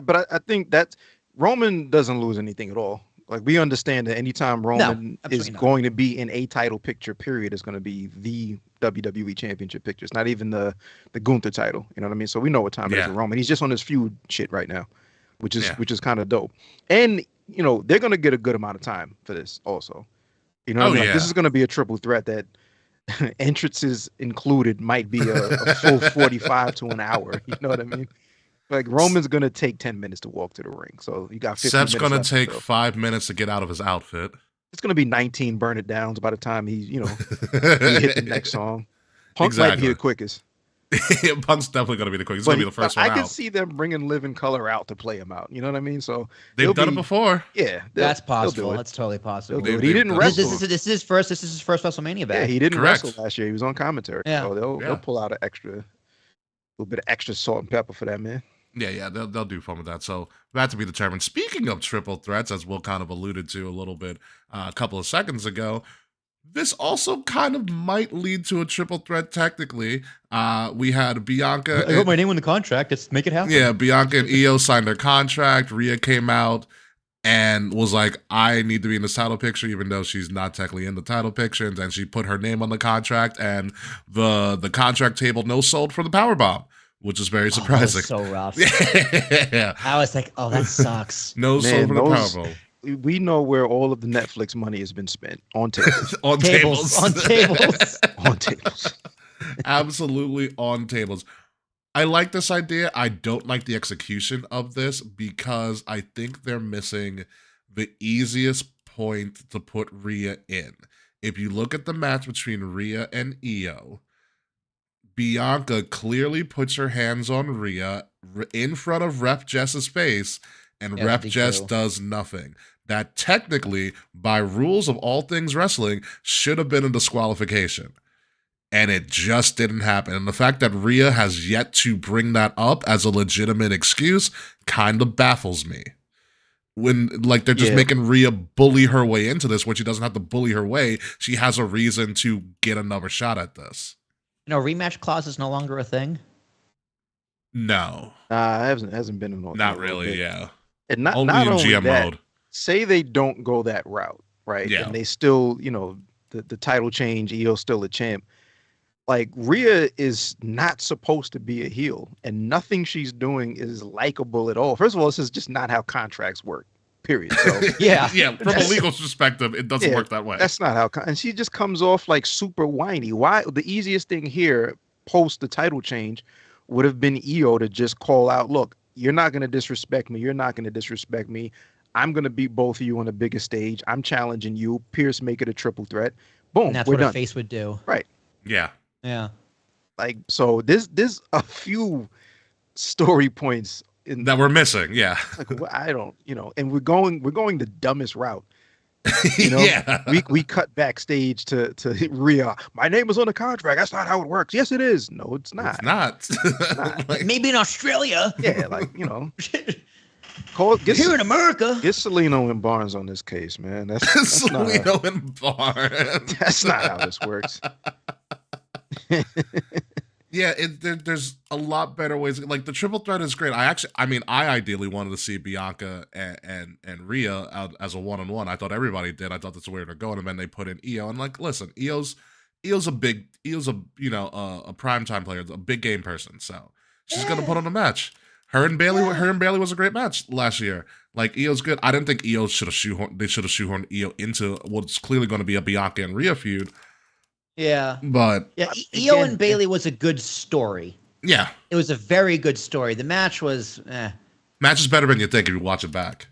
But I think that Roman doesn't lose anything at all. Like, we understand that anytime Roman is going to be in a title picture, period, is going to be the WWE Championship picture. It's not even the Gunther title. You know what I mean? So we know what time it is with Roman. He's just on his feud shit right now, which is kind of dope. And they're going to get a good amount of time for this also. You know what I mean? Like, this is going to be a triple threat that entrances included might be a full 45 to an hour. You know what I mean? Like, Roman's going to take 10 minutes to walk to the ring. So you got 15 minutes. Seth's going to take 5 minutes to get out of his outfit. It's going to be 19 burn it downs by the time he hit the next song. Punk might be the quickest. Punk's definitely gonna be the quickest. He's But gonna be the first one I could out. see them bringing Living Color out to play him out. You know what I mean? So They've done it before. Yeah, That's they'll do possible. it. That's totally possible. They'll do it. They- He didn't they've- wrestle. This is his first. This is his first WrestleMania Yeah, back. he didn't Correct. wrestle last year. He was on commentary. Yeah. So Yeah. they'll pull out a little bit of extra salt and pepper for that man. Yeah, they'll do fun with that. So that to be determined. Speaking of triple threats, as Will kind of alluded to a little bit a couple of seconds ago, this also kind of might lead to a triple threat technically. We had Bianca. I got my name on the contract. Let's make it happen. Yeah, Bianca and Io signed their contract. Rhea came out and was like, I need to be in this title picture, even though she's not technically in the title picture. And then she put her name on the contract, and the contract table no sold for the powerbomb, which is very surprising. Oh, that was so rough. Yeah. I was like, oh, that sucks. No sold for the those- powerbomb. We know where all of the Netflix money has been spent on tables. On tables. On tables. on tables. Absolutely on tables. I like this idea. I don't like the execution of this because I think they're missing the easiest point to put Rhea in. If you look at the match between Rhea and Io, Bianca clearly puts her hands on Rhea in front of Ref Jess's face, and Yeah, Ref DQ. Jess does nothing. That technically, by rules of all things wrestling, should have been a disqualification. And it just didn't happen. And the fact that Rhea has yet to bring that up as a legitimate excuse kind of baffles me. When, like, they're just Yeah. making Rhea bully her way into this, when she doesn't have to bully her way. She has a reason to get another shot at this. Rematch clause is no longer a thing. No, It hasn't been in a not little really, bit. yeah. And not Only in only GM that, mode. say they don't go that route, right? Yeah. And they still, the title change, Io's still a champ. Like, Rhea is not supposed to be a heel, and nothing she's doing is likable at all. First of all, this is just not how contracts work, period. So Yeah. Yeah, from a That's- legal perspective, it doesn't Yeah, work that way. that's not how, and she just comes off like super whiny. Why? The easiest thing here, post the title change, would have been Io to just call out, look, you're not going to disrespect me. You're not going to disrespect me. I'm going to beat both of you on a bigger stage. I'm challenging you. Pierce, make it a triple threat. Boom, And that's we're what done. a face would do. Yeah. Yeah. Like, so there's a few story points in That we're missing, yeah. like, I don't, and we're going the dumbest route. You know, Yeah. we cut backstage to Rhea. My name is on the contract. That's not how it works. Yes, it is. No, it's not. It's not. Like, Maybe in Australia. Yeah, like, get Here in America. Salino and Barnes on this case, man. That's not, Salino and Barnes. that's not how this works. Yeah, there's a lot better ways. Like, the triple threat is great. I ideally wanted to see Bianca and Rhea out as a one-on-one. I thought everybody did. I thought that's where they're going. And then they put in Io. And, like, listen, Io's a primetime player, a big game person. So she's gonna put on a match. Her and Bailey was a great match last year. Like, Io's good. I didn't think they should have shoehorned Io into what's clearly going to be a Bianca and Rhea feud. Yeah. But Yeah. Again, Io and Bailey was a good story. yeah, It was a very good story. The match was, match is better than you think if you watch it back.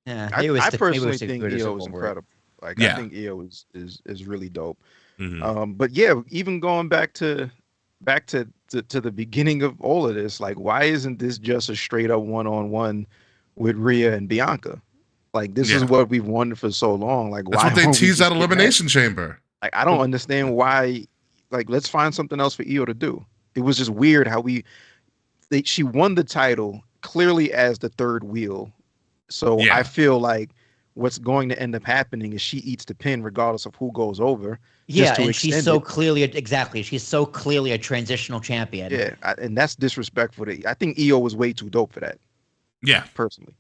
yeah. I, Maybe it was I the- maybe it personally was the think greatest Io is over it. incredible. Like, Yeah. I think Io is really dope. Mhm. But yeah, even going back to the beginning of all of this, like, why isn't this just a straight up one-on-one with Rhea and Bianca? Like, this is Yeah. what we've wanted for so long. Like, That's why what they won't we teased just at get Elimination Chamber. Like, I don't understand why. Like, let's find something else for Io to do. It was just weird how she won the title clearly as the third wheel. So Yeah. I feel like what's going to end up happening is she eats the pin regardless of who goes over. Yeah, to and she's extend so it. clearly she's so clearly a transitional champion. Yeah, and that's disrespectful. I think Io was way too dope for that, Yeah, personally.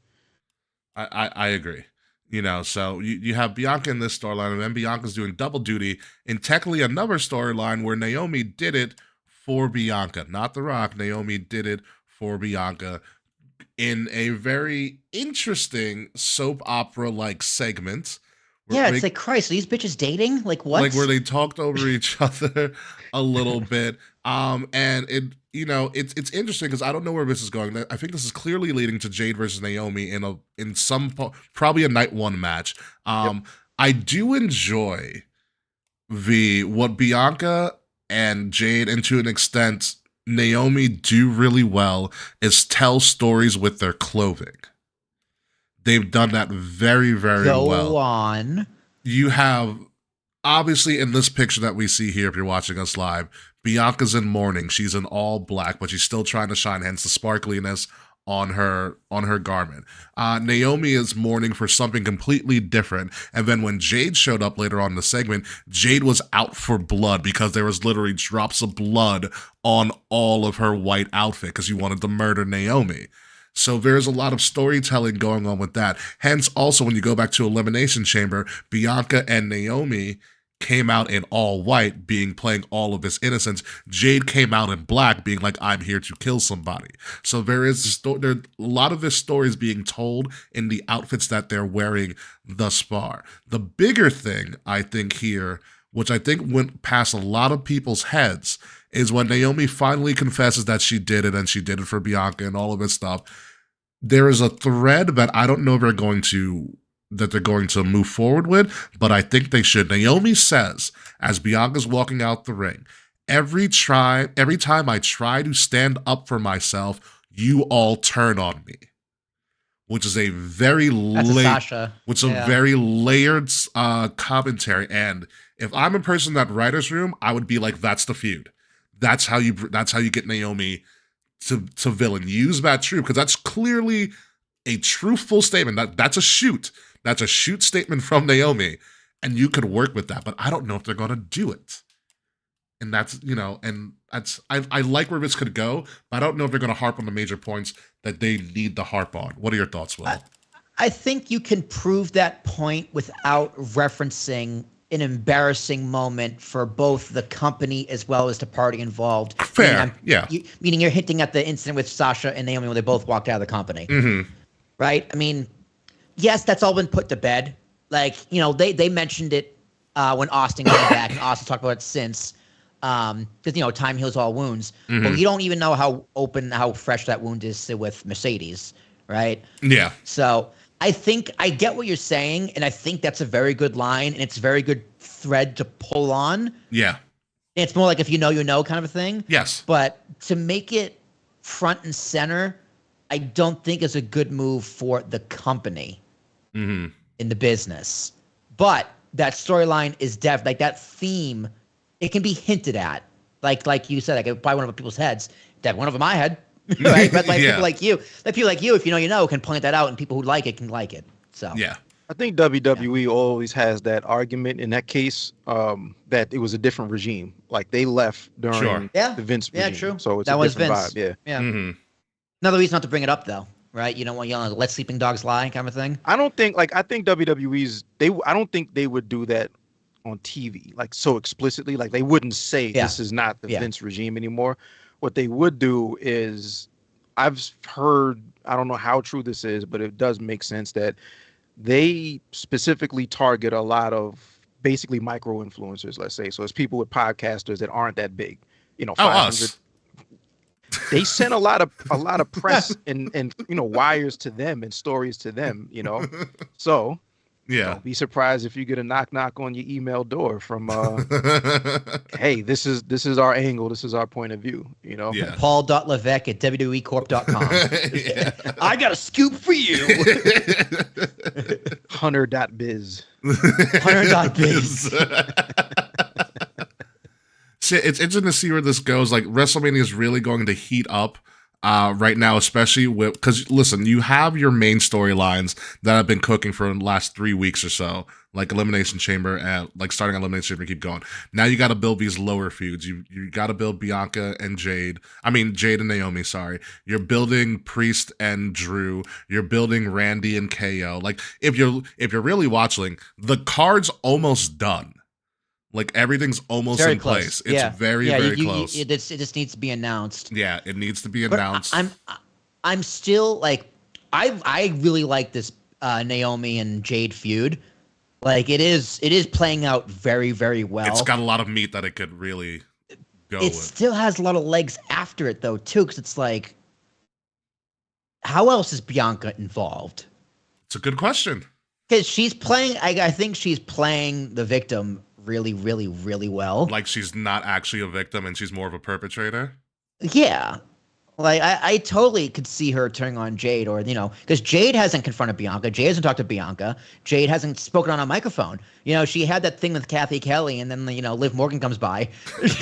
I agree. So you have Bianca in this storyline, and then Bianca's doing double duty in technically another storyline where Naomi did it for Bianca, not The Rock. Naomi did it for Bianca in a very interesting soap opera like segment. Yeah, it's like, Christ, are these bitches dating? Like, what? Like, where they talked over each other a little bit. And it's interesting because I don't know where this is going. I think this is clearly leading to Jade versus Naomi in probably a night one match. I do enjoy what Bianca and Jade, and to an extent, Naomi do really well is tell stories with their clothing. They've done that very, very well. Go on. You have, obviously, in this picture that we see here, if you're watching us live, Bianca's in mourning. She's in all black, but she's still trying to shine, hence the sparkliness on her garment. Naomi is mourning for something completely different. And then when Jade showed up later on in the segment, Jade was out for blood because there was literally drops of blood on all of her white outfit because you wanted to murder Naomi. So there's a lot of storytelling going on with that. Hence, also, when you go back to Elimination Chamber, Bianca and Naomi came out in all white, playing all of this innocence. Jade came out in black, being like, I'm here to kill somebody. So there a lot of this story is being told in the outfits that they're wearing thus far. The bigger thing, I think, here, which I think went past a lot of people's heads, is when Naomi finally confesses that she did it, and she did it for Bianca and all of this stuff. There is a thread that I don't know if they're going to move forward with, but I think they should. Naomi says, as Bianca's walking out the ring, every time I try to stand up for myself, you all turn on me. Which is a very very layered commentary. And if I'm a person in that writer's room, I would be like, that's the feud. That's how you get Naomi to villain. Use that truth, because that's clearly a truthful statement. That's a shoot. That's a shoot statement from Naomi, and you could work with that. But I don't know if they're going to do it. And that's, I like where this could go, but I don't know if they're going to harp on the major points that they need to harp on. What are your thoughts, Will? I think you can prove that point without referencing an embarrassing moment for both the company as well as the party involved. Fair, Meaning you're hinting at the incident with Sasha and Naomi when they both walked out of the company. Mm-hmm. Right? I mean, yes, that's all been put to bed. Like, they mentioned it when Austin came back, and Austin talked about it since. Because, time heals all wounds. Mm-hmm. But you don't even know how fresh that wound is with Mercedes, right? Yeah. So I think I get what you're saying, and I think that's a very good line, and it's a very good thread to pull on. Yeah. It's more like if you know kind of a thing. Yes. But to make it front and center, I don't think is a good move for the company in the business. But that storyline is like that theme. It can be hinted at, like you said, like probably one of people's heads. That one of my head, right? But people like you, if you know, can point that out, and people who like it can like it. So yeah, I think WWE always has that argument in that case that it was a different regime. Like they left during the Vince regime. Yeah, true. So it's that a was different Vince. vibe. Yeah. Mm-hmm. Another reason not to bring it up, though, right? You don't want to yell, "Let sleeping dogs lie" kind of thing. I think WWE's I don't think they would do that on TV, like so explicitly. Like they wouldn't say this is not the Vince regime anymore. What they would do is, I've heard, I don't know how true this is, but it does make sense that they specifically target a lot of basically micro influencers, let's say. So it's people with podcasters that aren't that big, 500. They send a lot of press and wires to them and stories to them, So don't be surprised if you get a knock on your email door from hey, this is our angle, this is our point of view, Paul.Levesque at WWEcorp.com. I got a scoop for you. Hunter.biz. Hunter.biz. See, it's interesting to see where this goes. Like, WrestleMania is really going to heat up right now, especially because listen, you have your main storylines that have been cooking for the last 3 weeks or so, like Elimination Chamber and like starting Elimination Chamber, keep going. Now you got to build these lower feuds. You got to build Bianca and Jade and Naomi. Sorry, you're building Priest and Drew. You're building Randy and KO. Like if you're really watching, the card's almost done. Like everything's almost in place. It's very close. It just needs to be announced. Yeah, it needs to be announced. I'm still like, I really like this Naomi and Jade feud. Like it is playing out very, very well. It's got a lot of meat that it could really go with. It still has a lot of legs after it though too, because it's like, how else is Bianca involved? It's a good question. Because she's playing, I think she's playing the victim really, really, really well. Like she's not actually a victim and she's more of a perpetrator. Yeah. Like I totally could see her turning on Jade, or because Jade hasn't confronted Bianca, Jade hasn't talked to Bianca, Jade hasn't spoken on a microphone. She had that thing with Kathy Kelly, and then Liv Morgan comes by with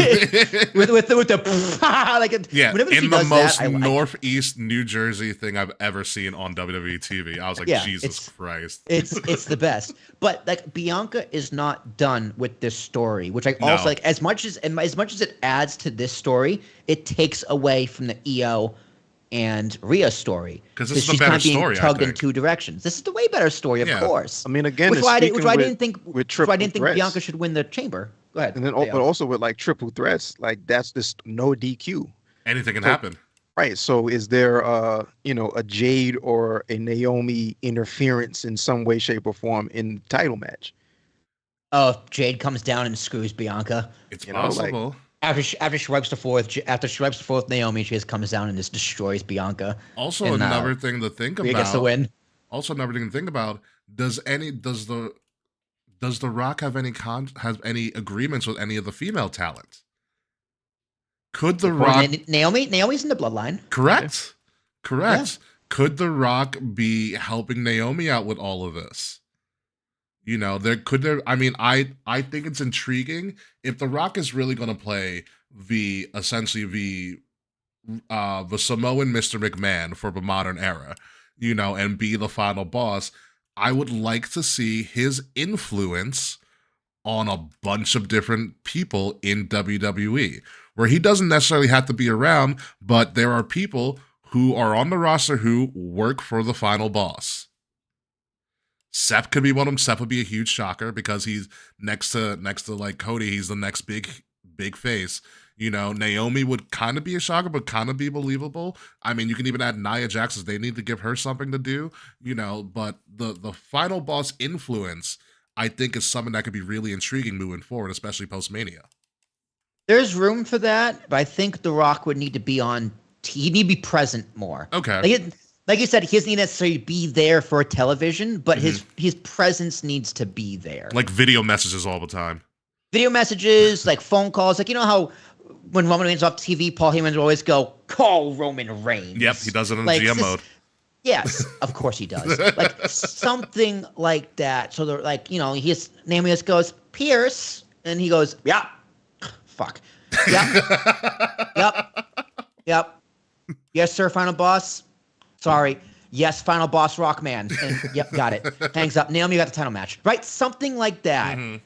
the like Yeah, whenever she in the does most that, northeast New Jersey thing I've ever seen on WWE TV. I was like, Yeah, Jesus Christ. it's the best. But like Bianca is not done with this story, which I No. also like as much as it adds to this story, it takes away from the EO and Rhea story. 'Cause this is the she's better kind of being story, I tugged in think. two directions. This is the way better story, of Yeah. course. I mean, again, Which it's why I speaking didn't think with triple threats. Bianca should win the chamber. Go ahead. And then, Theo. but also with like triple threats, like that's just no DQ. Anything can So- happen. Right. So is there a Jade or a Naomi interference in some way, shape, or form in the title match? Oh, if Jade comes down and screws Bianca. It's You know, like- possible. After she wipes the floor with Naomi, she just comes down and just destroys Bianca. Also, and, another thing to think Rhea gets the about. win. Also, another thing to think about. Does the Rock have any agreements with any of the female talent? Could the Rock? Naomi's in the bloodline. Correct. Could the Rock be helping Naomi out with all of this? I mean, I think it's intriguing if the Rock is really going to play essentially the Samoan Mr. McMahon for the modern era, and be the final boss. I would like to see his influence on a bunch of different people in WWE, where he doesn't necessarily have to be around, but there are people who are on the roster who work for the final boss. Seth could be one of them. Seth would be a huge shocker because he's next to like Cody, he's the next big face. Naomi would kind of be a shocker, but kind of be believable. I mean, you can even add Nia Jax. They need to give her something to do, but the final boss influence, I think, is something that could be really intriguing moving forward, especially post-Mania. There's room for that, but I think The Rock would need to be he'd need to be present more. Okay. Like you said, he doesn't necessarily be there for television, but his presence needs to be there. Like video messages all the time. Video messages, like phone calls. Like, how when Roman Reigns off TV, Paul Heyman would always go, call Roman Reigns. Yep, he does it in Like, GM mode. Yes, of course he does. Like something like that. So they're like, Naomi just goes, Pierce, and he goes, yeah, fuck. Yep. Yes, sir, final boss. Sorry. Yes, final boss, Rockman. And yep, got it. Hangs up. Naomi got the title match. Right? Something like that. Mm-hmm.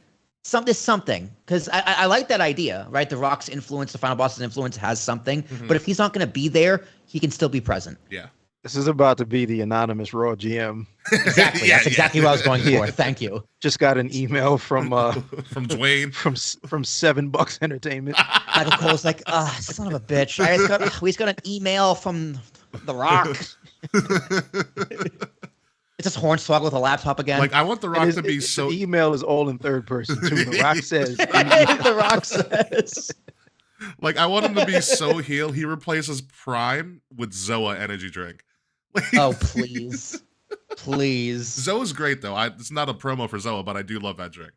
Something. Because I like that idea, right? The Rock's influence, the final boss's influence has something. Mm-hmm. But if he's not going to be there, he can still be present. Yeah. This is about to be the anonymous Raw GM. Exactly. Yeah, That's exactly what I was going for. Yeah. Thank you. Just got an email from From Dwayne. from $7 Entertainment. Michael Cole's like, son of a bitch. We just got an email from The Rock. It's just Hornswoggle with a laptop again. Like, I want The Rock to be so. The email is all in third person too. The Rock says. The Rock says. Like, I want him to be so heel. He replaces Prime with Zoa energy drink. Like, Oh, please. Please. Zoa's great though. It's not a promo for Zoa, but I do love that drink.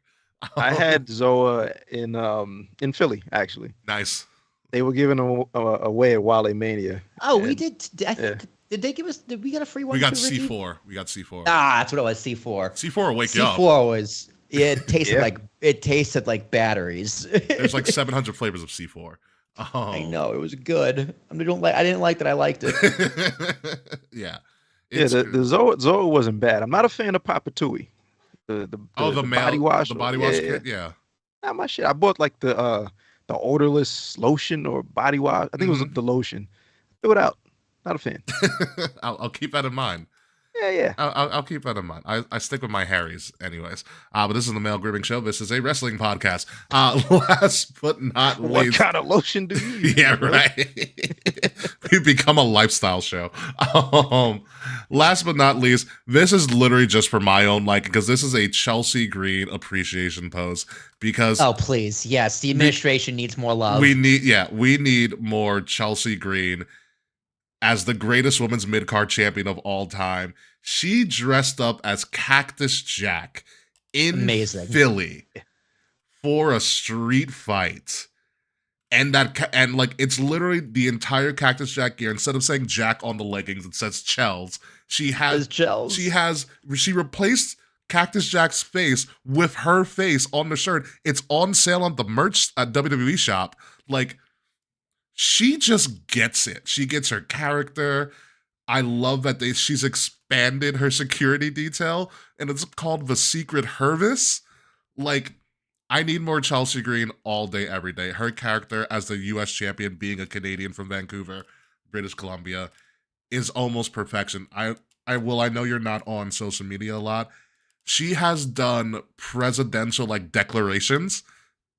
I had Zoa in Philly actually. Nice. They were giving them away at Wale Mania. Oh, we And- did. I think, Did they give us? Did we get a free one? We got too, Ricky? C4. We got C4. That's what it was. C4. C4 will wake you up. C4 was. It tasted Yeah. like batteries. There's like 700 flavors of C4. Oh. I know it was good. I didn't like that. I liked it. Yeah. Yeah, the Zoa wasn't bad. I'm not a fan of Papa Tui. The body wash. The body wash yeah, kit. Yeah. Not my shit. I bought like the odorless lotion or body wash. I think it was the lotion. Threw it out. Not a fan. I'll keep that in mind. Yeah. I'll keep that in mind. I stick with my Harrys anyways. But this is the Male Grooming Show. This is a wrestling podcast. Last but not What least. kind of lotion do you use? Yeah, right. We've become a lifestyle show. Last but not least, this is literally just for my own liking because this is a Chelsea Green appreciation post. Because Oh please, yes, the administration needs more love. we need more Chelsea Green as the greatest women's mid-card champion of all time. She dressed up as Cactus Jack in Amazing. Philly for a street fight. And and like it's literally the entire Cactus Jack gear. Instead of saying Jack on the leggings, it says Chells. She replaced Cactus Jack's face with her face on the shirt. It's on sale on the merch at WWE shop. Like, she just gets it. She gets her character. I love that she's expanded her security detail, and it's called the Secret Hervis. Like, I need more Chelsea Green all day, every day. Her character as the U.S. champion, being a Canadian from Vancouver, British Columbia, is almost perfection. I know you're not on social media a lot. She has done presidential like declarations,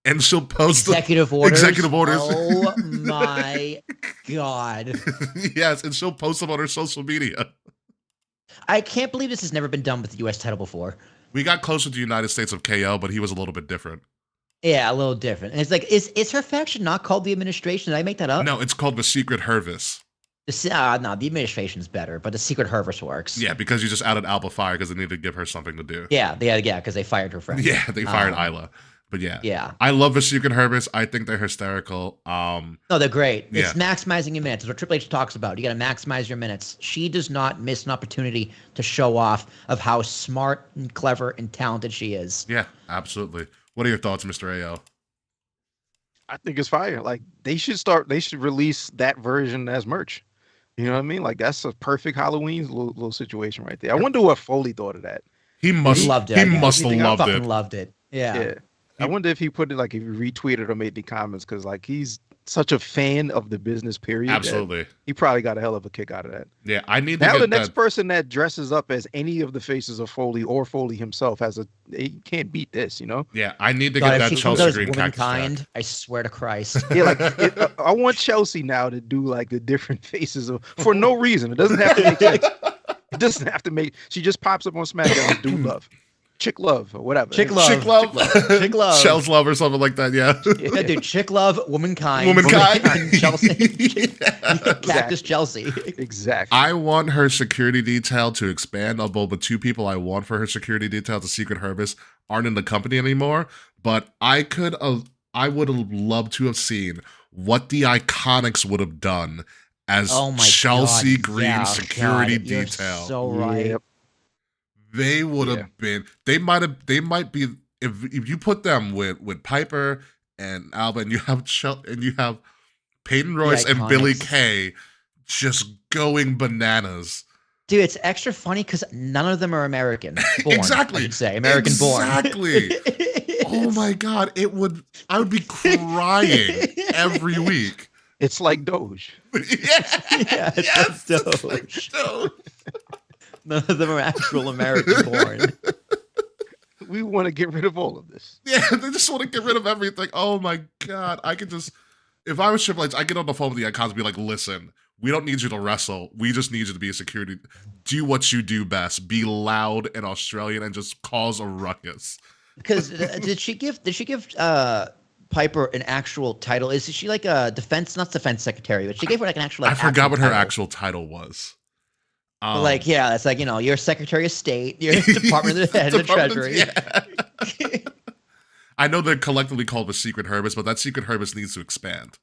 and she'll post executive orders. Oh my God! Yes, and she'll post them on her social media. I can't believe this has never been done with the U.S. title before. We got closer to the United States of KO, but he was a little bit different. Yeah, a little different. And it's like, is her faction not called the administration? Did I make that up? No, it's called the Secret Hervis. No, the administration's better, but the Secret Hervis works. Yeah, because you just added Alba Fire because they needed to give her something to do. Yeah, because they fired her friend. Yeah, they fired Isla. But yeah. I love the Secret Hervis. I think they're hysterical. No, they're great. Yeah. It's maximizing your minutes. It's what Triple H talks about. You got to maximize your minutes. She does not miss an opportunity to show off of how smart and clever and talented she is. Yeah, absolutely. What are your thoughts, Mr. AO? I think it's fire. Like they should release that version as merch. You know what I mean? Like that's a perfect Halloween little situation right there. I wonder what Foley thought of that. He must loved it. He must have loved it. Loved it. Yeah. I wonder if he put it like if he retweeted or made the comments because like he's such a fan of the business period. Absolutely. He probably got a hell of a kick out of that. Yeah, I need to now get the next person that dresses up as any of the faces of Foley or Foley himself he can't beat this, you know? Yeah, I need to get that Chelsea Green Womankind, I swear to Christ. Yeah, like I want Chelsea now to do like the different faces for no reason. It doesn't have to make sense. It doesn't have to make. She just pops up on SmackDown and do love. Chick Love or whatever. Chick Love. Shells Love or something like that, yeah. Yeah, dude, Chick Love, Womankind. Chelsea. Cactus Chelsea. Exactly. I want her security detail to expand, although the two people I want for her security detail, the Secret Hervis, aren't in the company anymore. But I would have loved to have seen what the Iconics would have done as Chelsea Green security detail. You're so right. Yep. They would have been. They might be if you put them with Piper and Alba, and you have Peyton Royce and Billy Kay just going bananas. Dude, it's extra funny because none of them are American born. Exactly. I should say American born. Exactly. Oh my God! I would be crying every week. It's like Doge. It's Doge. Like Doge. None of them are actual American born. We want to get rid of all of this. Yeah, they just want to get rid of everything. Oh my God. If I was Triple H, I'd get on the phone with the Icons and be like, listen, we don't need you to wrestle. We just need you to be a security. Do what you do best. Be loud and Australian and just cause a ruckus. Because did she give Piper an actual title? Is she like a defense secretary, but she gave her like an actual I forgot what her actual title was. It's like, you're Secretary of State, you're Department of the Head of the Treasury. Yeah. I know they're collectively called the Secret Hervis, but that Secret Hervis needs to expand.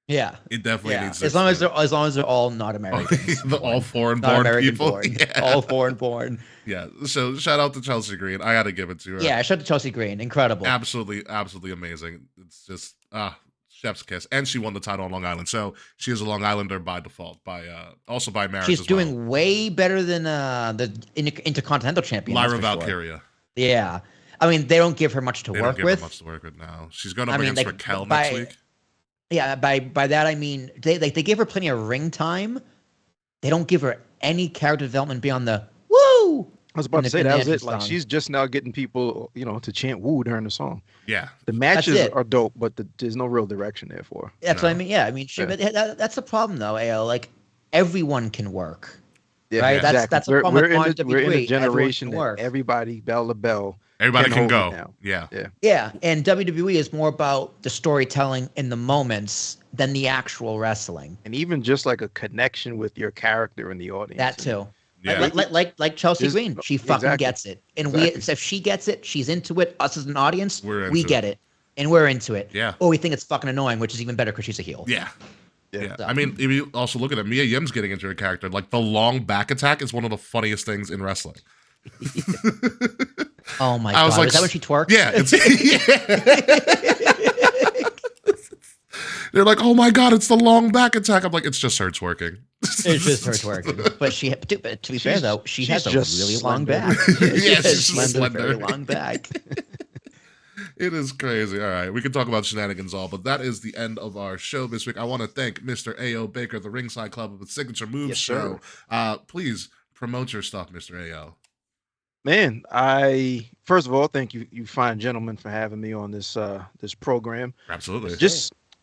Yeah, it definitely needs to. As long as they're all not Americans, all foreign-born people, born. Yeah. All foreign-born. Yeah. So shout out to Chelsea Green. I got to give it to her. Yeah, shout out to Chelsea Green. Incredible. Absolutely amazing. It's just chef's kiss, and she won the title on Long Island, so she is a Long Islander by default, also by marriage. She's doing way better than the Intercontinental Champion, Lyra Valkyria. Sure. Yeah, I mean they don't give her much to work with. Now she's going up against Raquel next week. Yeah, by that I mean they gave her plenty of ring time. They don't give her any character development beyond the woo. I was about to say that was it. Like she's just now getting people, to chant woo during the song. Yeah, the matches are dope, but there's no real direction there for her. That's what I mean. Yeah, I mean, but that's the problem though. AO, like everyone can work. Yeah, right. Exactly. That's the problem. We're in a generation that everybody bell to bell. Everybody can go. Now. Yeah. And WWE is more about the storytelling in the moments than the actual wrestling. And even just like a connection with your character in the audience. That too. Yeah. Like Chelsea Just- Green, she fucking exactly. gets it, and Exactly. if she gets it, she's into it. Us as an audience, We're we into get it, and we're into it. Yeah. Or we think it's fucking annoying, which is even better because she's a heel. Yeah. Yeah. Yeah. So- I mean, if you also look at it, Mia Yim's getting into her character. Like the long back attack is one of the funniest things in wrestling. Oh my I was god, like, is that when she twerks? Yeah, it's They're like, oh my god, it's the long back attack. I'm like, it's just her twerking. It's just her twerking. But to be fair though, she has a just really long slender. back. Yeah, She has she's just slender, very slender. long back. It is crazy. All right, we can talk about shenanigans all, but that is the end of our show this week. I want to thank Mr. A.O. Baker, the Ringside Club of the Signature Moves Yes, show. sir. Please promote your stuff, Mr. A.O. Man, I first of all thank you fine gentlemen for having me on this this program. Absolutely.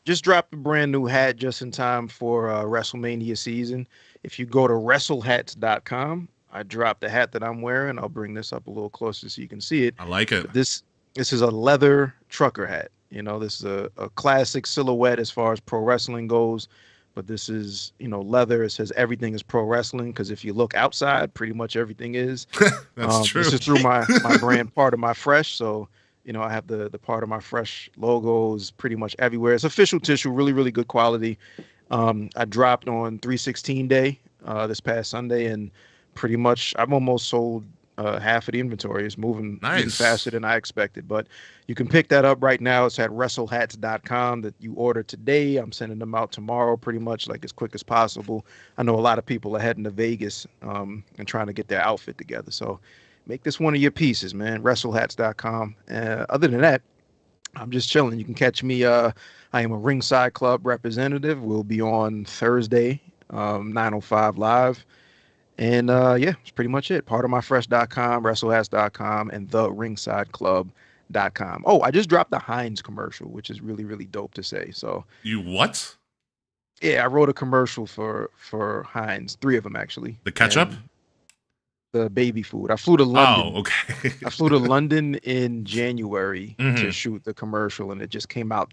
Just dropped a brand new hat just in time for WrestleMania season. If you go to wrestlehats.com, I dropped the hat that I'm wearing. I'll bring this up a little closer so you can see it. I like it. This is a leather trucker hat. You know, this is a classic silhouette as far as pro wrestling goes. But this is, leather. It says everything is pro wrestling because if you look outside, pretty much everything is. That's true. This is through my brand, Part of My Fresh. So, I have the Part of My Fresh logos pretty much everywhere. It's official tissue, really, really good quality. I dropped on 316 day this past Sunday, and pretty much I've almost sold half of the inventory. It's moving even Nice. faster than I expected. But you can pick that up right now. It's at wrestlehats.com that you order today. I'm sending them out tomorrow pretty much like as quick as possible. I know a lot of people are heading to Vegas and trying to get their outfit together. So make this one of your pieces, man. Wrestlehats.com. Other than that, I'm just chilling. You can catch me. I am a Ringside Club representative. We'll be on Thursday, 9:05 live. And yeah, it's pretty much it. Partofmyfresh.com, wrestlehats.com, and therinsideclub.com. Oh, I just dropped the Heinz commercial, which is really, really dope to say. So You what? yeah, I wrote a commercial for Heinz, 3 of them actually. The ketchup? And the baby food. I flew to London. Oh, okay. I flew to London in January to Mhm. shoot the commercial, and it just came out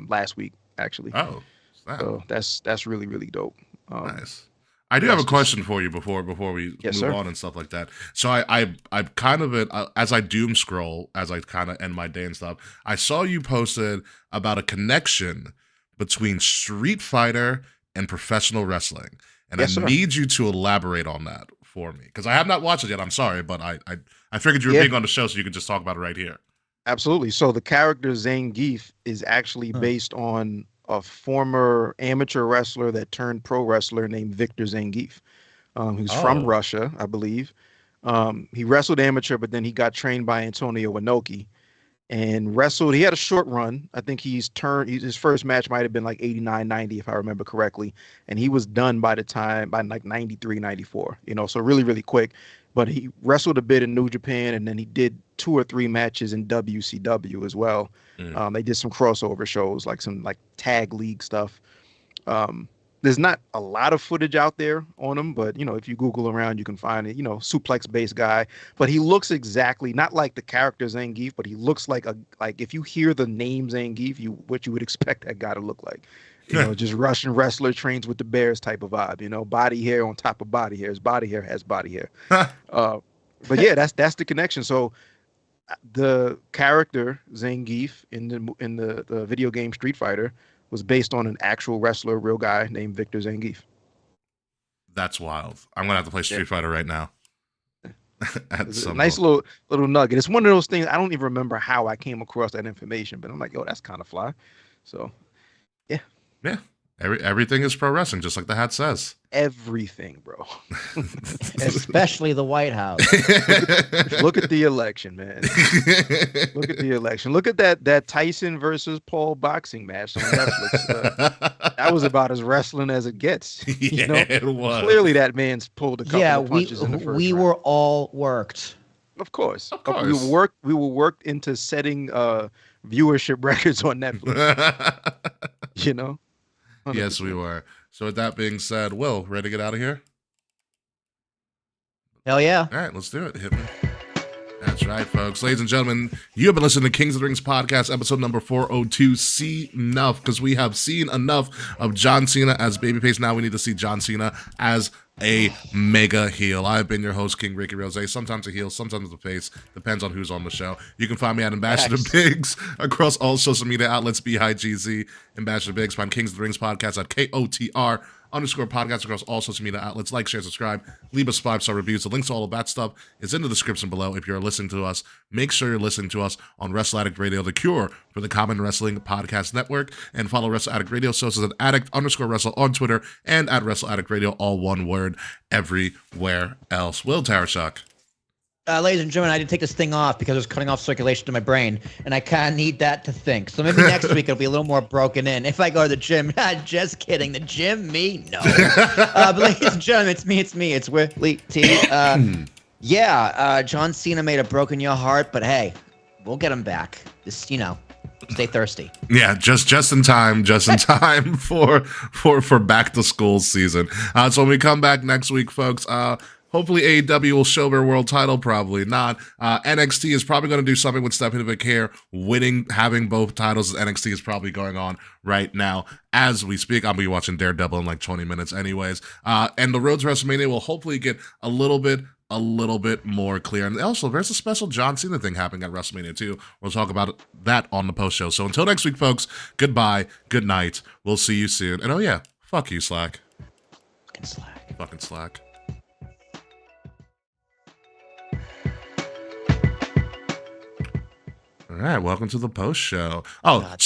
last week actually. Oh, snap. So that's really, really dope. Nice. I do yes, have a just- question for you before we Yes, move sir. on and stuff like that. So I've kind of been as I doom scroll as I kind of end my day and stuff. I saw you posted about a connection between Street Fighter and professional wrestling, and Yes, I sir. need you to elaborate on that for me because I have not watched it yet. I'm sorry, but I figured you were Yeah. being on the show, so you could just talk about it right here. Absolutely. So the character Zangief is actually Huh. based on a former amateur wrestler that turned pro wrestler named Victor Zangief. Who's from Oh. Russia, I believe. He wrestled amateur, but then he got trained by Antonio Inoki and wrestled. He had a short run. I think his first match might have been like 89, 90, if I remember correctly. And he was done by like 93, 94, so really, really quick. But he wrestled a bit in New Japan, and then he did 2 or 3 matches in WCW as well. Mm. They did some crossover shows, like some tag league stuff. There's not a lot of footage out there on him, but if you Google around, you can find it. Suplex based guy, but he looks exactly not like the character Zangief, but he looks like if you hear the name Zangief, what you would expect that guy to look like. Just Russian wrestler trains with the bears type of vibe. Body hair on top of body hair. His body hair has body hair. But yeah, that's the connection. So the character Zangief in the video game Street Fighter was based on an actual wrestler, real guy named Victor Zangief. That's wild. I'm gonna have to play Street Fighter right now. At It's a some nice point. little nugget. It's one of those things I don't even remember how I came across that information, but I'm like, yo, that's kind of fly. So Yeah. Everything is pro wrestling, just like the hat says. everything, bro. Especially the White House. Look at the election, man. Look at the election. Look at that Tyson versus Paul boxing match on Netflix. That was about as wrestling as it gets. Yeah, it was. Clearly, that man's pulled a couple Yeah, of punches in the first we round. you were all worked. Of course. Of course. We were worked into setting viewership records on Netflix. Yes, we 100%. were. So with that being said, Will, ready to get out of here? Hell yeah. All right, let's do it. Hit me. That's right, folks. Ladies and gentlemen, you have been listening to Kings of the Rings podcast, episode number 402. See enough, because we have seen enough of John Cena as babyface. Now we need to see John Cena as a mega heel. I've been your host, King Ricky Rose. Sometimes a heel, sometimes a face. Depends on who's on the show. You can find me at Ambassador Biggs across all social media outlets, BIGZ, Ambassador Biggs. Find Kings of the Rings podcast at KOTR_podcast across all social media outlets. Like, share, subscribe, leave us 5-star reviews. The links to all of that stuff is in the description below. If you're listening to us, make sure you're listening to us on Wrestle Addict Radio, the cure for the Common Wrestling Podcast Network, and follow Wrestle Addict Radio socials at addict_wrestle on Twitter and at Wrestle Addict Radio, all one word, everywhere else. Will Tarashuk. Ladies and gentlemen, I didn't take this thing off because it was cutting off circulation to my brain, and I kind of need that to think. So maybe next week it'll be a little more broken in. If I go to the gym, just kidding. The gym, me, no. But ladies and gentlemen, it's me. It's Willie T. John Cena made a broken your heart, but hey, we'll get him back. Just, stay thirsty. Yeah, just in time for back to school season. So when we come back next week, folks, hopefully AEW will show their world title, probably not. NXT is probably going to do something with Stephanie McMahon having both titles. NXT is probably going on right now as we speak. I'll be watching Daredevil in like 20 minutes anyways. And the road to WrestleMania will hopefully get a little bit more clear. And also, there's a special John Cena thing happening at WrestleMania too. We'll talk about that on the post show. So until next week, folks, goodbye, good night. We'll see you soon. And oh yeah, fuck you, Slack. Fucking Slack. All right, welcome to the post show. Oh, God,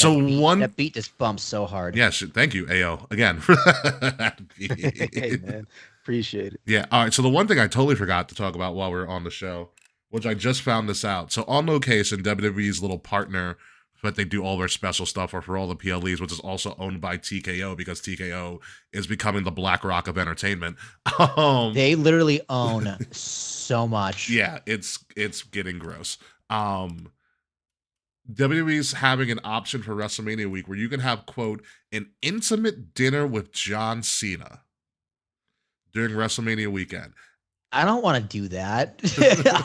that beat just bumps so hard. Yes, thank you, AO, again for that beat. Hey, man, appreciate it. Yeah, all right. So the one thing I totally forgot to talk about while we are on the show, which I just found this out. So On Location, WWE's little partner, but they do all their special stuff for all the PLEs, which is also owned by TKO because TKO is becoming the BlackRock of entertainment. They literally own so much. Yeah, it's getting gross. WWE's having an option for WrestleMania week where you can have, quote, an intimate dinner with John Cena during WrestleMania weekend. I don't want to do that.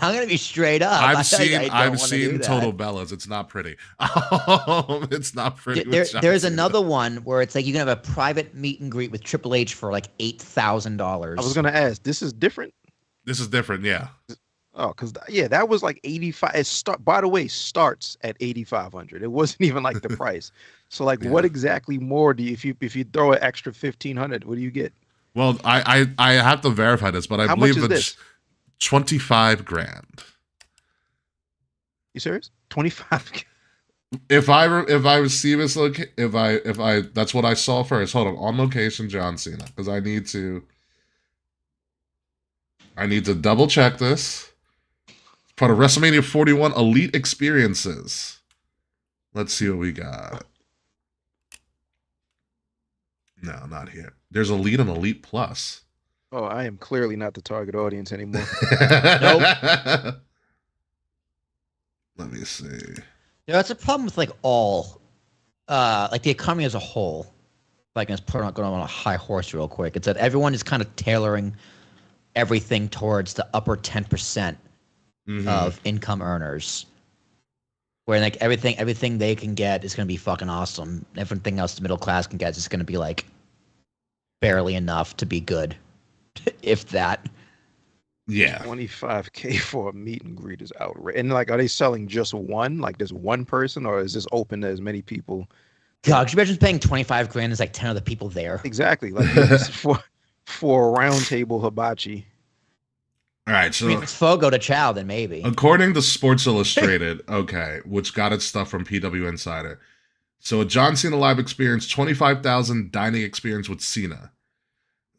I'm going to be straight up. I've seen Total Bellas. It's not pretty. It's not pretty. There's another one where it's like you can have a private meet and greet with Triple H for like $8,000. I was going to ask, this is different? This is different, yeah. Oh, because that was like 85. By the way, starts at 8,500. It wasn't even like the price. So like, what exactly more do you if you throw an extra 1,500? What do you get? Well, I have to verify this, but I believe it's $25,000. You serious? 25. If I receive this if I that's what I saw first. Hold on Location, John Cena, because I need to double check this. Part of WrestleMania 41 Elite Experiences. Let's see what we got. No, not here. There's Elite and Elite Plus. Oh, I am clearly not the target audience anymore. Nope. Let me see. That's a problem with like the economy as a whole. If I can just going on a high horse real quick, it's that everyone is kind of tailoring everything towards the upper 10%. Of income earners, where like everything they can get is going to be fucking awesome. Everything else the middle class can get is just going to be like barely enough to be good, if that. Yeah, $25,000 for a meet and greet is outrageous. And like, are they selling just one? Like, there's one person, or is this open to as many people? God, could you imagine paying $25,000 is like 10 other people there? Exactly, like for a round table hibachi. All right, so I mean, it's Fogo to Chow, then maybe. According to Sports Illustrated, okay, which got its stuff from PW Insider. So a John Cena live experience, 25,000 dining experience with Cena.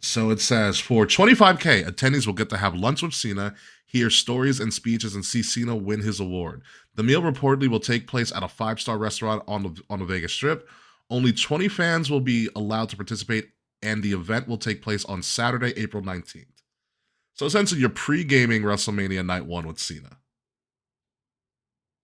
So it says for $25,000, attendees will get to have lunch with Cena, hear stories and speeches, and see Cena win his award. The meal reportedly will take place at a 5-star restaurant on the Vegas Strip. Only 20 fans will be allowed to participate, and the event will take place on Saturday, April 19th. So essentially, you're pre-gaming WrestleMania Night 1 with Cena.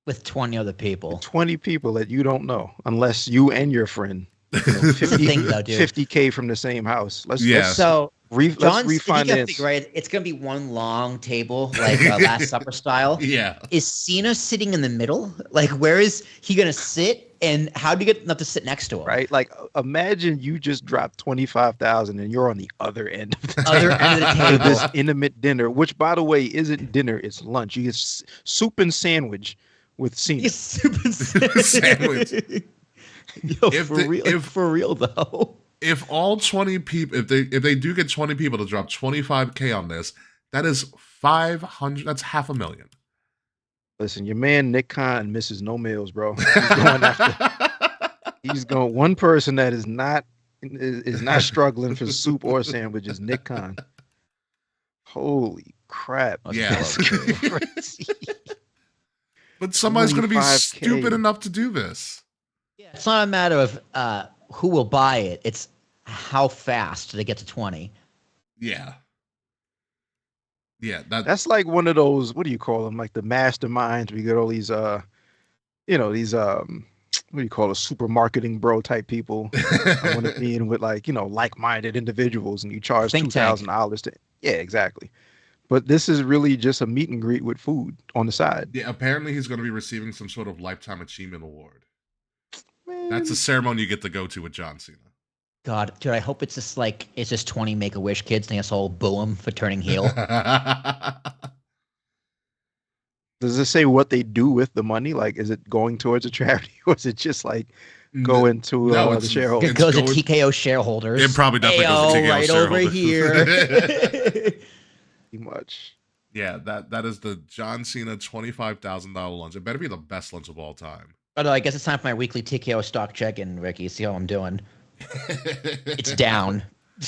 With 20 other people. 20 people that you don't know, unless you and your friend. 50, thing, though, dude. 50K from the same house. Yeah. So Let's John's, if you can refinance. figure right, it's gonna be one long table, like Last Supper style. Yeah. Is Cena sitting in the middle? Like, where is he gonna sit? And how do you get enough to sit next to him? Right? Like, imagine you just dropped 25,000 and you're on the other end of the Other end of the for this table. intimate dinner, which, by the way, isn't dinner, it's lunch. You get soup and sandwich with Cena. He's super Sandwich. Yo, If for the- real, if- for real though. If all 20 people, if they do get 20 people to drop 25K on this, that is 500. That's $500,000. Listen, your man Nick Khan misses no meals, bro. He's going after. He's going one person that is not struggling for soup or sandwiches. Nick Khan. Holy crap! Yeah. That's crazy. But somebody's going to be 25K. stupid enough to do this. Yeah, it's not a matter of who will buy it. It's how fast do they get to 20. Yeah. Yeah. That's like one of those. What do you call them? Like the masterminds. We get all these. These what do you call it? Super marketing bro type people. I want to be in with like-minded individuals, and you charge Think tank. $2,000 to. Yeah, exactly. But this is really just a meet and greet with food on the side. Yeah. Apparently, he's going to be receiving some sort of lifetime achievement award. Man, That's a ceremony you get to go to with John Cena. God, dude, I hope it's just 20 Make-A-Wish kids and they just all boo him for turning heel. does it say what they do with the money? Like, is it going towards a charity, or is it just like going to No, the it's- shareholders? It goes to going- TKO shareholders. It probably definitely goes to Ayo, TKO right over shareholders. here. Pretty much. Yeah, that is the John Cena $25,000 lunch. It better be the best lunch of all time. Oh, no, I guess it's time for my weekly TKO stock check-in, Ricky. See how I'm doing. It's down.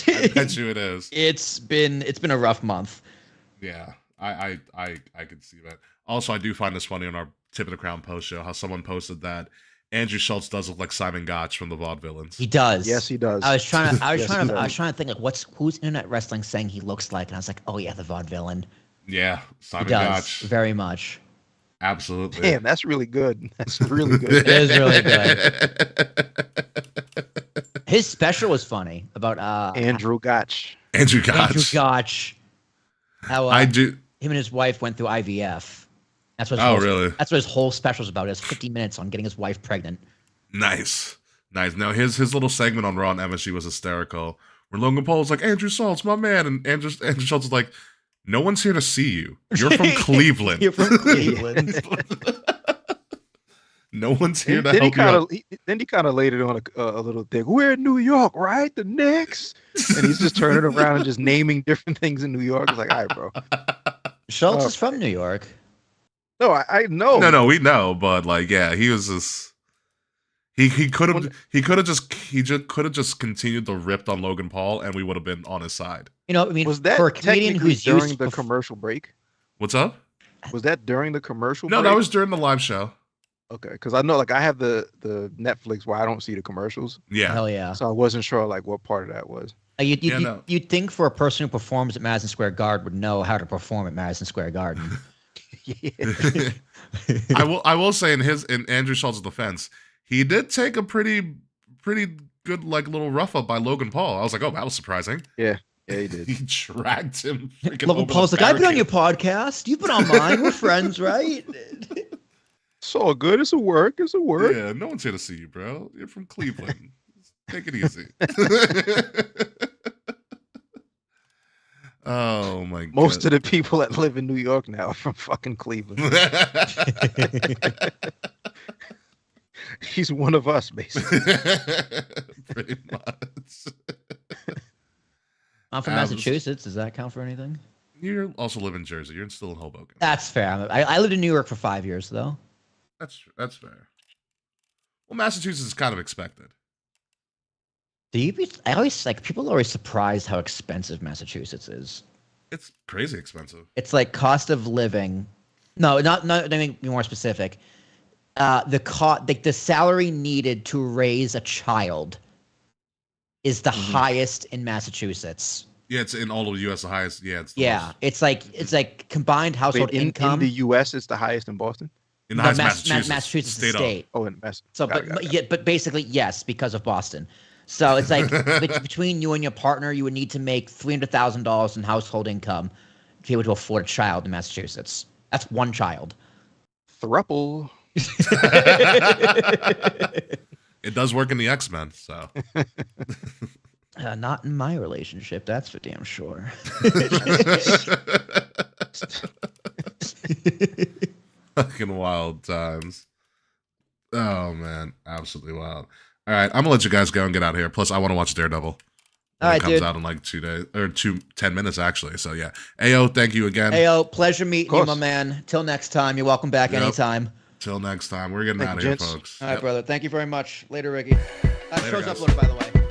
I bet you it is. It's been a rough month. Yeah, I could see that. Also, I do find this funny on our Tip of the Crown post show how someone posted that Andrew Schultz does look like Simon Gotch from the Vaudevillains. He does. Yes, he does. I was trying to Yes, he does. think like who's internet wrestling saying he looks like, and I was like, oh yeah, the vaudevillain. Yeah, He Simon does Gotch. very much. Absolutely. Damn, that's really good. That's really good. It is really His special was funny about Andrew Gotch. Andrew Gotch. Andrew Gotch. How I do. him and his wife went through IVF. That's what. Oh, really? That's what his whole special's about. It's 50 minutes on getting his wife pregnant. Nice. Now his little segment on Raw and MSG was hysterical. Where Logan Paul was like, Andrew Schultz, my man, and Andrew Schultz was like, no one's here to see you. You're from Cleveland. You're from Cleveland. No one's here to Then he help you kind out. of then he kind of laid it on a little thing. We're in New York, right? The Knicks, and he's just turning around and just naming different things in New York. It's like, all right, bro. Schultz Oh. is from New York. No, I know. No, we know, but like, yeah, he was just. He could have just continued to rip on Logan Paul, and we would have been on his side. You know, I mean, Was that for a comedian technically who's during used the bef- commercial break? What's up? Was that during the commercial No, break? that was during the live show. Okay, because I know, like, I have the Netflix where I don't see the commercials, Yeah. Hell yeah. so I wasn't sure like what part of that was. You'd think for a person who performs at Madison Square Garden would know how to perform at Madison Square Garden. Yeah. I will say in Andrew Schultz's defense, he did take a pretty good like little rough up by Logan Paul. I was like, oh, that was surprising. Yeah, he did. He dragged him. freaking Logan over Paul's the like, I've been on your barricade. podcast. You've been on mine. We're friends, right? It's all good. It's a work. It's a work. Yeah, no one's here to see you, bro. You're from Cleveland. Take it easy. Oh my god. Most of the people that live in New York now are from fucking Cleveland. He's one of us, basically. Pretty much. I'm from Massachusetts. Does that count for anything? You also live in Jersey. You're still in Hoboken. That's fair. I lived in New York for 5 years, though. That's fair. Well, Massachusetts is kind of expected. I always people are always surprised how expensive Massachusetts is. It's crazy expensive. It's like cost of living. No, not. Let me be more specific. The salary needed to raise a child is the highest in Massachusetts. Yeah, it's in all of the U.S. the highest. Yeah, it's the Yeah, most- it's like combined household Wait, in income. the U.S., it's the highest in Boston. in the No, highest Massachusetts. Massachusetts is state the of. state. Oh, in Mass. So, Got it, got it. but basically yes, because of Boston. So it's like between you and your partner, you would need to make $300,000 in household income to be able to afford a child in Massachusetts. That's one child. Thruple. It does work in the X-Men, so. Not in my relationship, that's for damn sure. Fucking wild times. Oh man, absolutely wild. All right, I'm gonna let you guys go and get out of here. Plus, I want to watch Daredevil. All right, it comes dude. out in like 2 days or 10 minutes actually. So yeah, Ayo, thank you again. Ayo, pleasure meeting you, my man. Till next time, you're welcome back anytime. Till next time, we're getting Thank out of you, here, gents. folks. All right, Yep. brother. Thank you very much. Later, Ricky. Later, Show's guys. uploaded, by the way.